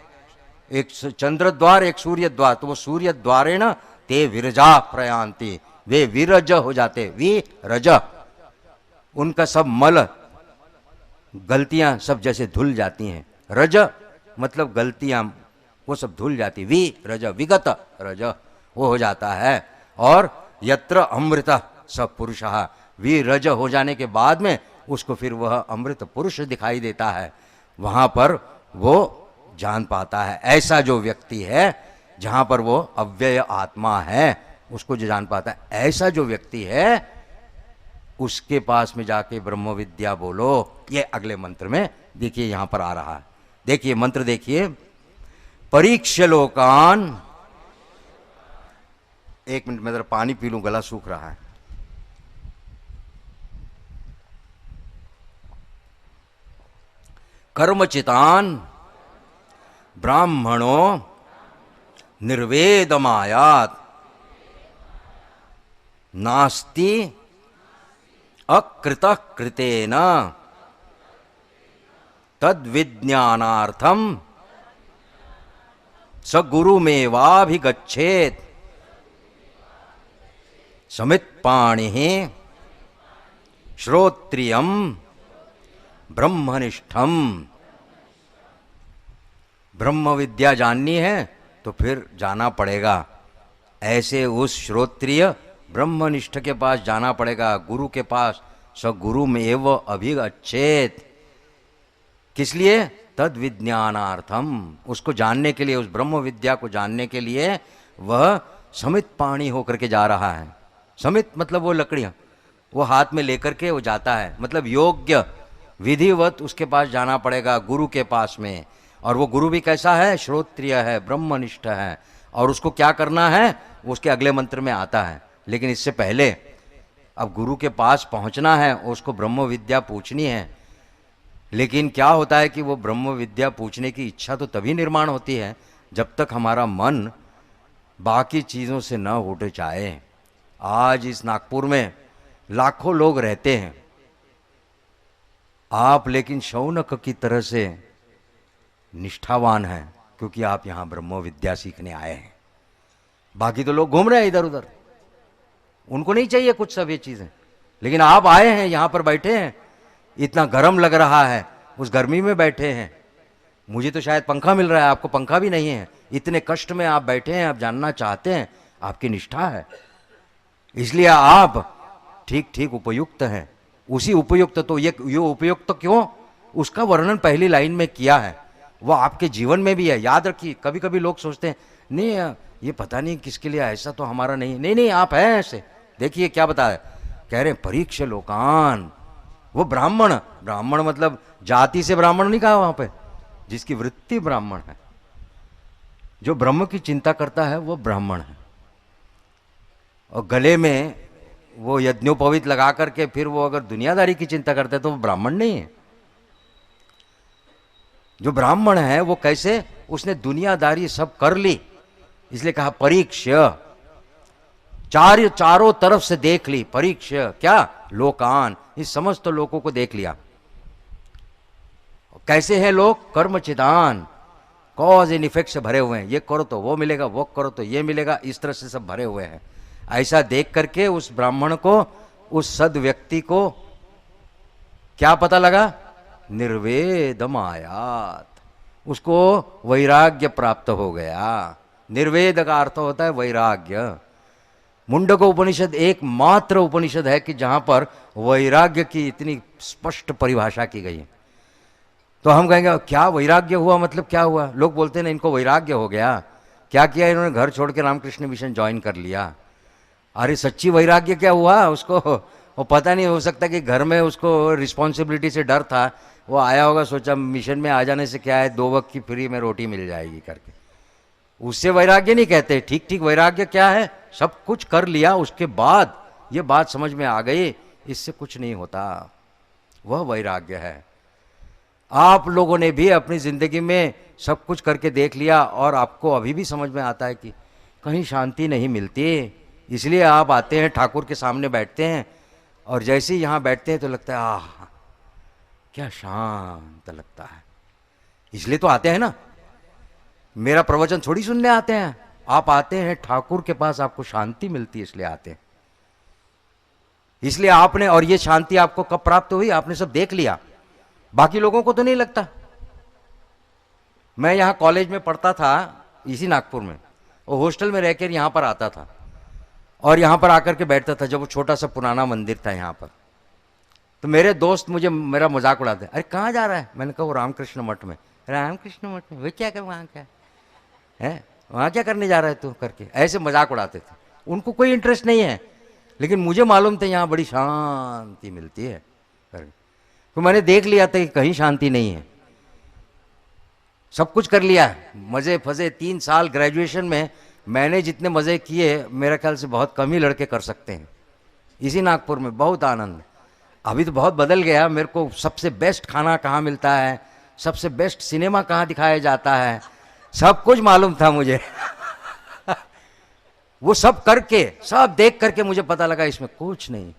एक चंद्र द्वार, एक सूर्य द्वार, तो वो सूर्य द्वारेण ते विरजा प्रयांति, वे विरज हो जाते, विरज, उनका सब मल गलतियां सब जैसे धुल जाती हैं। रज मतलब गलतियां, वो सब धुल जाती, विरज विगत रज, वो हो जाता है। और यत्र अमृत स पुरुषः, विरज हो जाने के बाद में उसको फिर वह अमृत पुरुष दिखाई देता है, वहां पर वो जान पाता है। ऐसा जो व्यक्ति है जहां पर वो अव्यय आत्मा है, उसको जो जान पाता है, ऐसा जो व्यक्ति है उसके पास में जाके ब्रह्म विद्या बोलो। ये अगले मंत्र में देखिए यहां पर आ रहा है। देखिए मंत्र देखिए, परीक्ष्य लोकान, एक मिनट में जरा पानी पी लूं, गला सूख रहा है। कर्मचितान ब्राह्मणो निर्वेदमायात नास्ति अकृतः कृतेन तद्विज्ञानार्थम स गुरुमेवाभिगच्छेत् समित्पाणिः श्रोत्रियं ब्रह्मनिष्ठम। ब्रह्म विद्या जाननी है तो फिर जाना पड़ेगा ऐसे उस श्रोत्रिय ब्रह्मनिष्ठ के पास जाना पड़ेगा, गुरु के पास। स गुरु में एव अभिगच्छेत, किस लिए? तद विज्ञानार्थम, उसको जानने के लिए, उस ब्रह्म विद्या को जानने के लिए वह समित पाणी होकर के जा रहा है। समित मतलब वो लकड़ियां, वो हाथ में लेकर के वो जाता है, मतलब योग्य विधिवत उसके पास जाना पड़ेगा, गुरु के पास में। और वो गुरु भी कैसा है? श्रोत्रिय है, ब्रह्मनिष्ठ है। और उसको क्या करना है उसके अगले मंत्र में आता है। लेकिन इससे पहले अब गुरु के पास पहुंचना है, उसको ब्रह्म विद्या पूछनी है। लेकिन क्या होता है कि वो ब्रह्म विद्या पूछने की इच्छा तो तभी निर्माण होती है जब तक हमारा मन बाकी चीज़ों से न उठ जाए। आज इस नागपुर में लाखों लोग रहते हैं, आप लेकिन शौनक की तरह से निष्ठावान हैं, क्योंकि आप यहाँ ब्रह्म विद्या सीखने आए हैं। बाकी तो लोग घूम रहे हैं इधर उधर, उनको नहीं चाहिए कुछ सब ये चीज़ें, लेकिन आप आए हैं, यहाँ पर बैठे हैं, इतना गर्म लग रहा है, उस गर्मी में बैठे हैं। मुझे तो शायद पंखा मिल रहा है, आपको पंखा भी नहीं है, इतने कष्ट में आप बैठे हैं, आप जानना चाहते हैं, आपकी निष्ठा है। इसलिए आप ठीक ठीक उपयुक्त हैं। उसी उपयुक्त, तो ये उपयुक्त तो क्यों, उसका वर्णन पहली लाइन में किया है, वो आपके जीवन में भी है। याद रखिए, कभी कभी लोग सोचते हैं नहीं ये पता नहीं किसके लिए, ऐसा तो हमारा नहीं। नहीं नहीं, आप हैं ऐसे। देखिए क्या बताया, कह रहे हैं परीक्ष लोकान, वो ब्राह्मण, ब्राह्मण मतलब जाति से ब्राह्मण नहीं कहा वहां पे, जिसकी वृत्ति ब्राह्मण है, जो ब्रह्म की चिंता करता है वो ब्राह्मण है। और गले में वो यज्ञोपवीत लगा करके फिर वो अगर दुनियादारी की चिंता करते हैं तो वो ब्राह्मण नहीं है। जो ब्राह्मण है वो कैसे, उसने दुनियादारी सब कर ली, इसलिए कहा परीक्ष, चारों तरफ से देख ली। परीक्ष क्या, लोकान, इस समस्त लोगों को देख लिया। कैसे हैं लोग, कर्मचिदान, कॉज एंड इफेक्ट से भरे हुए हैं। ये करो तो वो मिलेगा, वो करो तो ये मिलेगा, इस तरह से सब भरे हुए हैं। ऐसा देख करके उस ब्राह्मण को, उस सद व्यक्ति को क्या पता लगा, निर्वेदम आयात, उसको वैराग्य प्राप्त हो गया। निर्वेद का अर्थ होता है वैराग्य। मुंडक उपनिषद एकमात्र उपनिषद है कि जहां पर वैराग्य की इतनी स्पष्ट परिभाषा की गई है। तो हम कहेंगे क्या वैराग्य हुआ, मतलब क्या हुआ, लोग बोलते हैं ना इनको वैराग्य हो गया, क्या किया इन्होंने, घर छोड़ के रामकृष्ण मिशन ज्वाइन कर लिया। अरे सच्ची वैराग्य क्या हुआ उसको, वो पता नहीं, हो सकता कि घर में उसको रिस्पॉन्सिबिलिटी से डर था, वो आया होगा, सोचा मिशन में आ जाने से क्या है, 2 वक्त की फ्री में रोटी मिल जाएगी करके, उससे वैराग्य नहीं कहते। ठीक ठीक वैराग्य क्या है, सब कुछ कर लिया उसके बाद ये बात समझ में आ गई, इससे कुछ नहीं होता, वह वैराग्य है। आप लोगों ने भी अपनी जिंदगी में सब कुछ करके देख लिया और आपको अभी भी समझ में आता है कि कहीं शांति नहीं मिलती, इसलिए आप आते हैं ठाकुर के सामने बैठते हैं, और जैसे ही यहाँ बैठते हैं तो लगता है आह क्या शांत लगता है, इसलिए तो आते हैं ना। मेरा प्रवचन थोड़ी सुनने आते हैं, आप आते हैं ठाकुर के पास, आपको शांति मिलती है इसलिए आते हैं। इसलिए आपने, और ये शांति आपको कब प्राप्त हुई, आपने सब देख लिया, बाकी लोगों को तो नहीं लगता। मैं यहां कॉलेज में पढ़ता था इसी नागपुर में, और हॉस्टल में रहकर यहां पर आता था और यहां पर आकर के बैठता था, जब वो छोटा सा पुराना मंदिर था यहां पर। तो मेरे दोस्त मुझे मेरा मजाक उड़ाते, अरे कहाँ जा रहा है, मैंने कहा वो रामकृष्ण मठ में। रामकृष्ण मठ में, वे क्या कर, वहाँ क्या है, वहाँ क्या करने जा रहा है तू करके, ऐसे मजाक उड़ाते थे। उनको कोई इंटरेस्ट नहीं है, लेकिन मुझे मालूम था यहाँ बड़ी शांति मिलती है। तो मैंने देख लिया था कि कहीं शांति नहीं है, सब कुछ कर लिया, मज़े फजे। 3 साल ग्रेजुएशन में मैंने जितने मज़े किए, मेरे ख्याल से बहुत कम ही लड़के कर सकते हैं इसी नागपुर में। बहुत आनंद। अभी तो बहुत बदल गया, मेरे को सबसे बेस्ट खाना कहाँ मिलता है, सबसे बेस्ट सिनेमा कहाँ दिखाया जाता है, सब कुछ मालूम था मुझे। वो सब करके, सब देख करके मुझे पता लगा इसमें कुछ नहीं।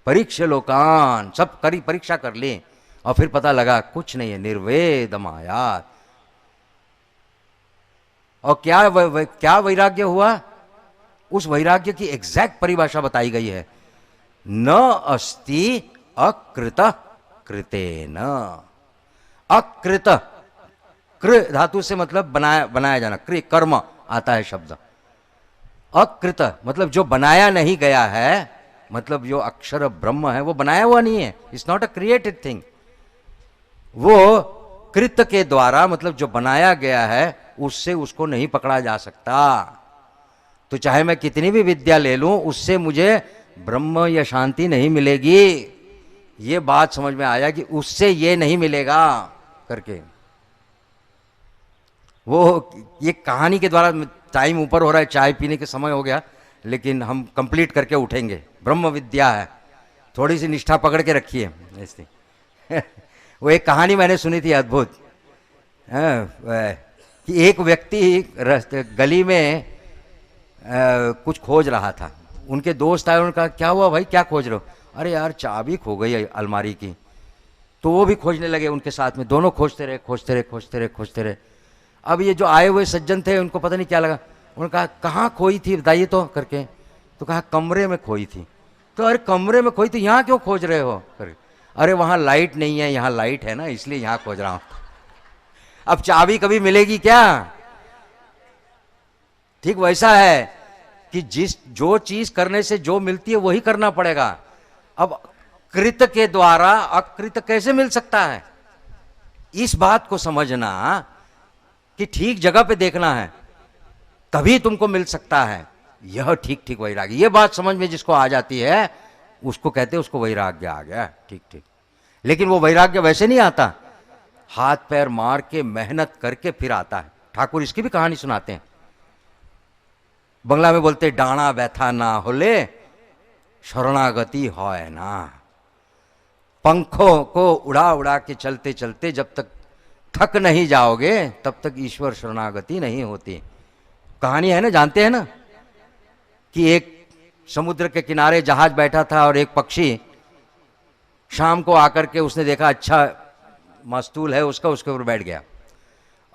परीक्षा लोकान, सब करी, परीक्षा कर ली, और फिर पता लगा कुछ नहीं है, निर्वेदम आयात। और क्या वैराग्य हुआ, उस वैराग्य की एग्जैक्ट परिभाषा बताई गई है, न अस्ति अकृत कृतेन। अकृत, कृ धातु से मतलब बनाया जाना, कृ कर्म आता है शब्द। अकृत मतलब जो बनाया नहीं गया है, मतलब जो अक्षर ब्रह्म है वो बनाया हुआ नहीं है, it's not a created thing. वो कृत के द्वारा, मतलब जो बनाया गया है उससे उसको नहीं पकड़ा जा सकता। तो चाहे मैं कितनी भी विद्या ले लूं, उससे मुझे ब्रह्म या शांति नहीं मिलेगी। ये बात समझ में आया कि उससे ये नहीं मिलेगा करके। वो ये कहानी के द्वारा, टाइम ऊपर हो रहा है, चाय पीने के समय हो गया, लेकिन हम कंप्लीट करके उठेंगे। ब्रह्म विद्या है, थोड़ी सी निष्ठा पकड़ के रखिए ऐसी। वो एक कहानी मैंने सुनी थी अद्भुत, कि एक व्यक्ति गली में कुछ खोज रहा था। उनके दोस्त आए, उन्होंने कहा क्या हुआ भाई, क्या खोज रहे हो? अरे यार चाबी खो गई है अलमारी की। तो वो भी खोजने लगे उनके साथ में, दोनों खोजते रहे। अब ये जो आए हुए सज्जन थे, उनको पता नहीं क्या लगा, उन्होंने कहा कहाँ खोई थी बताइए तो करके। तो कहा कमरे में खोई थी। तो अरे कमरे में खोई, तो यहाँ क्यों खोज रहे हो करके? अरे वहाँ लाइट नहीं है, यहाँ लाइट है ना, इसलिए यहाँ खोज रहा हूँ। अब चाबी कभी मिलेगी क्या? ठीक वैसा है कि जो चीज करने से जो मिलती है वही करना पड़ेगा। अब कृत के द्वारा अकृत कैसे मिल सकता है? इस बात को समझना कि ठीक जगह पे देखना है, तभी तुमको मिल सकता है। यह ठीक ठीक वैराग्य, ये बात समझ में जिसको आ जाती है उसको कहते हैं उसको वैराग्य आ गया। ठीक ठीक। लेकिन वो वैराग्य वैसे नहीं आता, हाथ पैर मार के मेहनत करके फिर आता है। ठाकुर इसकी भी कहानी सुनाते हैं। बंगला में बोलते डाणा व्यथा ना होले शरणागति होय ना। पंखों को उड़ा उड़ा के चलते चलते जब तक थक नहीं जाओगे तब तक ईश्वर शरणागति नहीं होती। कहानी है ना, जानते हैं ना, कि एक समुद्र के किनारे जहाज बैठा था और एक पक्षी शाम को आकर के उसने देखा अच्छा मस्तूल है उसका, उसके ऊपर बैठ गया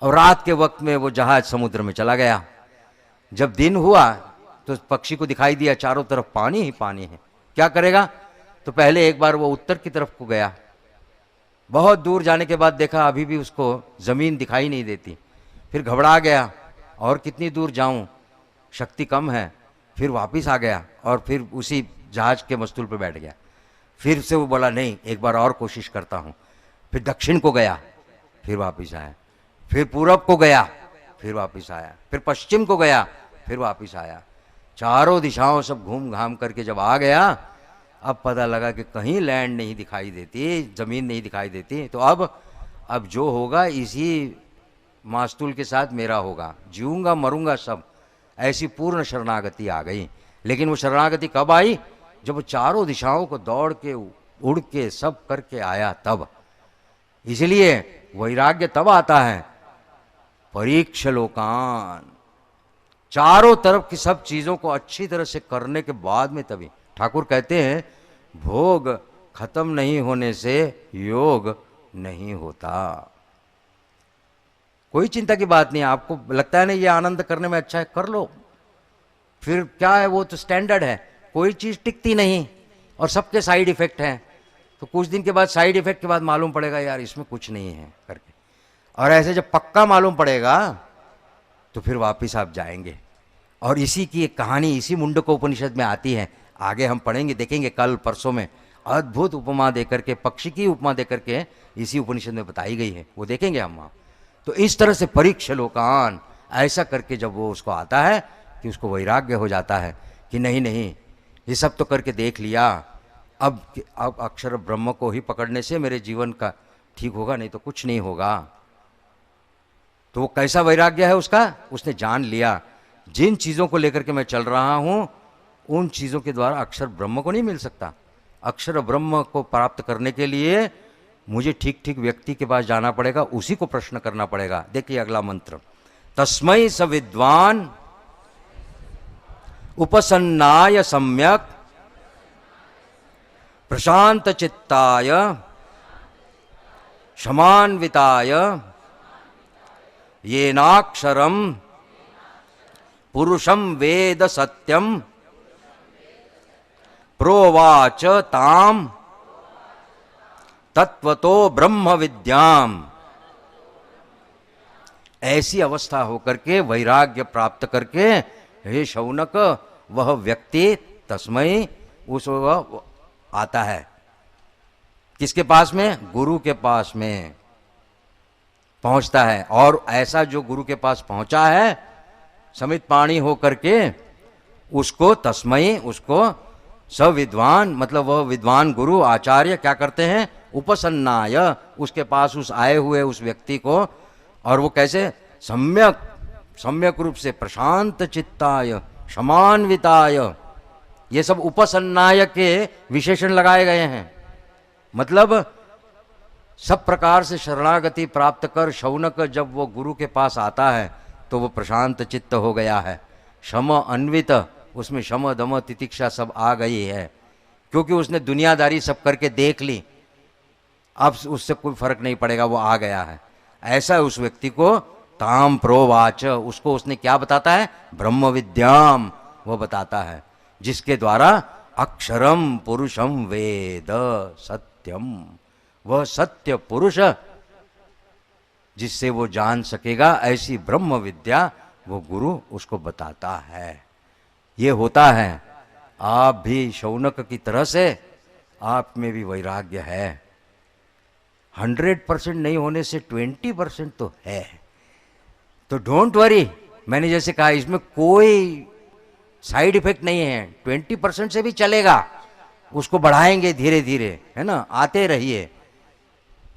और रात के वक्त में वो जहाज समुद्र में चला गया। जब दिन हुआ तो पक्षी को दिखाई दिया चारों तरफ पानी ही पानी है, क्या करेगा? तो पहले एक बार वो उत्तर की तरफ को गया, बहुत दूर जाने के बाद देखा अभी भी उसको जमीन दिखाई नहीं देती, फिर घबरा गया और कितनी दूर जाऊं, शक्ति कम है। फिर वापस आ गया और फिर उसी जहाज के मस्तूल पर बैठ गया। फिर से वो बोला नहीं एक बार और कोशिश करता हूं। फिर दक्षिण को गया, फिर वापस आया, फिर पूरब को गया, फिर वापस आया, फिर पश्चिम को गया, फिर वापस आया। चारों दिशाओं सब घूम घाम करके जब आ गया, अब पता लगा कि कहीं लैंड नहीं दिखाई देती, जमीन नहीं दिखाई देती। तो अब जो होगा इसी मास्तूल के साथ मेरा होगा, जीऊंगा मरूंगा सब। ऐसी पूर्ण शरणागति आ गई। लेकिन वो शरणागति कब आई? जब वो चारों दिशाओं को दौड़ के उड़ के सब करके आया तब। इसलिए वैराग्य तब आता है परीक्ष लोकान, चारों तरफ की सब चीजों को अच्छी तरह से करने के बाद में तभी। ठाकुर कहते हैं भोग खत्म नहीं होने से योग नहीं होता। कोई चिंता की बात नहीं। आपको लगता है ना ये आनंद करने में अच्छा है, कर लो, फिर क्या है, वो तो स्टैंडर्ड है। कोई चीज टिकती नहीं और सबके साइड इफेक्ट हैं, तो कुछ दिन के बाद साइड इफेक्ट के बाद मालूम पड़ेगा यार इसमें कुछ नहीं है करके। और ऐसे जब पक्का मालूम पड़ेगा तो फिर वापिस आप जाएंगे। और इसी की एक कहानी इसी मुंडको उपनिषद में आती है, आगे हम पढ़ेंगे, देखेंगे कल परसों में। अद्भुत उपमा देकर के, पक्षी की उपमा देकर के इसी उपनिषद में बताई गई है, वो देखेंगे हम वहाँ। तो इस तरह से परीक्ष लोकान ऐसा करके जब वो उसको आता है कि उसको वैराग्य हो जाता है कि नहीं नहीं ये सब तो करके देख लिया, अब अक्षर ब्रह्म को ही पकड़ने से मेरे जीवन का ठीक होगा, नहीं तो कुछ नहीं होगा। तो वो कैसा वैराग्य है उसका? उसने जान लिया जिन चीज़ों को लेकर के मैं चल रहा हूं उन चीज़ों के द्वारा अक्षर ब्रह्म को नहीं मिल सकता। अक्षर ब्रह्म को प्राप्त करने के लिए मुझे ठीक ठीक व्यक्ति के पास जाना पड़ेगा, उसी को प्रश्न करना पड़ेगा। देखिए अगला मंत्र, तस्मै स विद्वान उपसन्नाय सम्यक प्रशांत चित्ताय क्षमान्विताय येनाक्षरम पुरुषम वेद सत्यम प्रोवाच ताम तत्वतो ब्रह्म विद्याम। ऐसी अवस्था होकर के वैराग्य प्राप्त करके हे शौनक वह व्यक्ति तस्मै उस आता है किसके पास में? गुरु के पास में पहुंचता है। और ऐसा जो गुरु के पास पहुंचा है समित पाणी होकर के उसको तस्मै, उसको सविद्वान मतलब वह विद्वान गुरु आचार्य क्या करते हैं? उपसन्नाय, उसके पास उस आए हुए उस व्यक्ति को, और वो कैसे? सम्यक रूप से प्रशांत चित्ताय क्षमान्विताय, ये सब उपसन्नाय के विशेषण लगाए गए हैं। मतलब सब प्रकार से शरणागति प्राप्त कर शौनक जब वो गुरु के पास आता है तो वो प्रशांत चित्त हो गया है, क्षम अन्वित, उसमें क्षम दम तितिक्षा सब आ गई है, क्योंकि उसने दुनियादारी सब करके देख ली, अब उससे कोई फर्क नहीं पड़ेगा, वो आ गया है। ऐसा उस व्यक्ति को ताम प्रोवाच, उसको उसने क्या बताता है? ब्रह्म विद्याम, वो बताता है जिसके द्वारा अक्षरम पुरुषम वेद सत्यम, वह सत्य पुरुष जिससे वो जान सकेगा, ऐसी ब्रह्म विद्या वो गुरु उसको बताता है। ये होता है। आप भी शौनक की तरह से आप में भी वैराग्य है। 100% नहीं होने से 20% तो है। तो डोंट वरी, मैंने जैसे कहा इसमें कोई साइड इफेक्ट नहीं है। 20% से भी चलेगा, उसको बढ़ाएंगे धीरे धीरे, है ना। आते रहिए,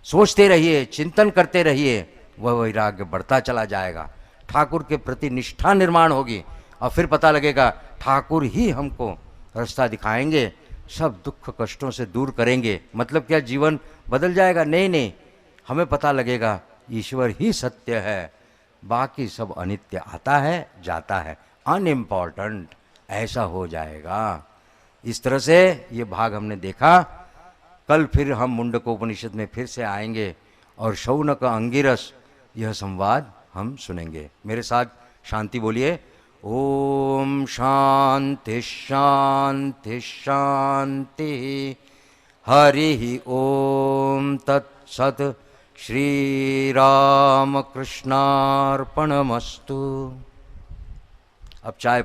सोचते रहिए, चिंतन करते रहिए, वह वैराग्य बढ़ता चला जाएगा। ठाकुर के प्रति निष्ठा निर्माण होगी और फिर पता लगेगा ठाकुर ही हमको रास्ता दिखाएंगे, सब दुख कष्टों से दूर करेंगे। मतलब क्या जीवन बदल जाएगा? नहीं नहीं, हमें पता लगेगा ईश्वर ही सत्य है, बाकी सब अनित्य, आता है जाता है, अनइम्पॉर्टेंट, ऐसा हो जाएगा। इस तरह से ये भाग हमने देखा। कल फिर हम मुंडकोपनिषद में फिर से आएंगे और शौनक अंगिरस यह संवाद हम सुनेंगे। मेरे साथ शांति बोलिए। ओम शांति शांति शांति। हरि ओम तत्सत्। श्री राम कृष्णार्पणमस्तु। अब चाय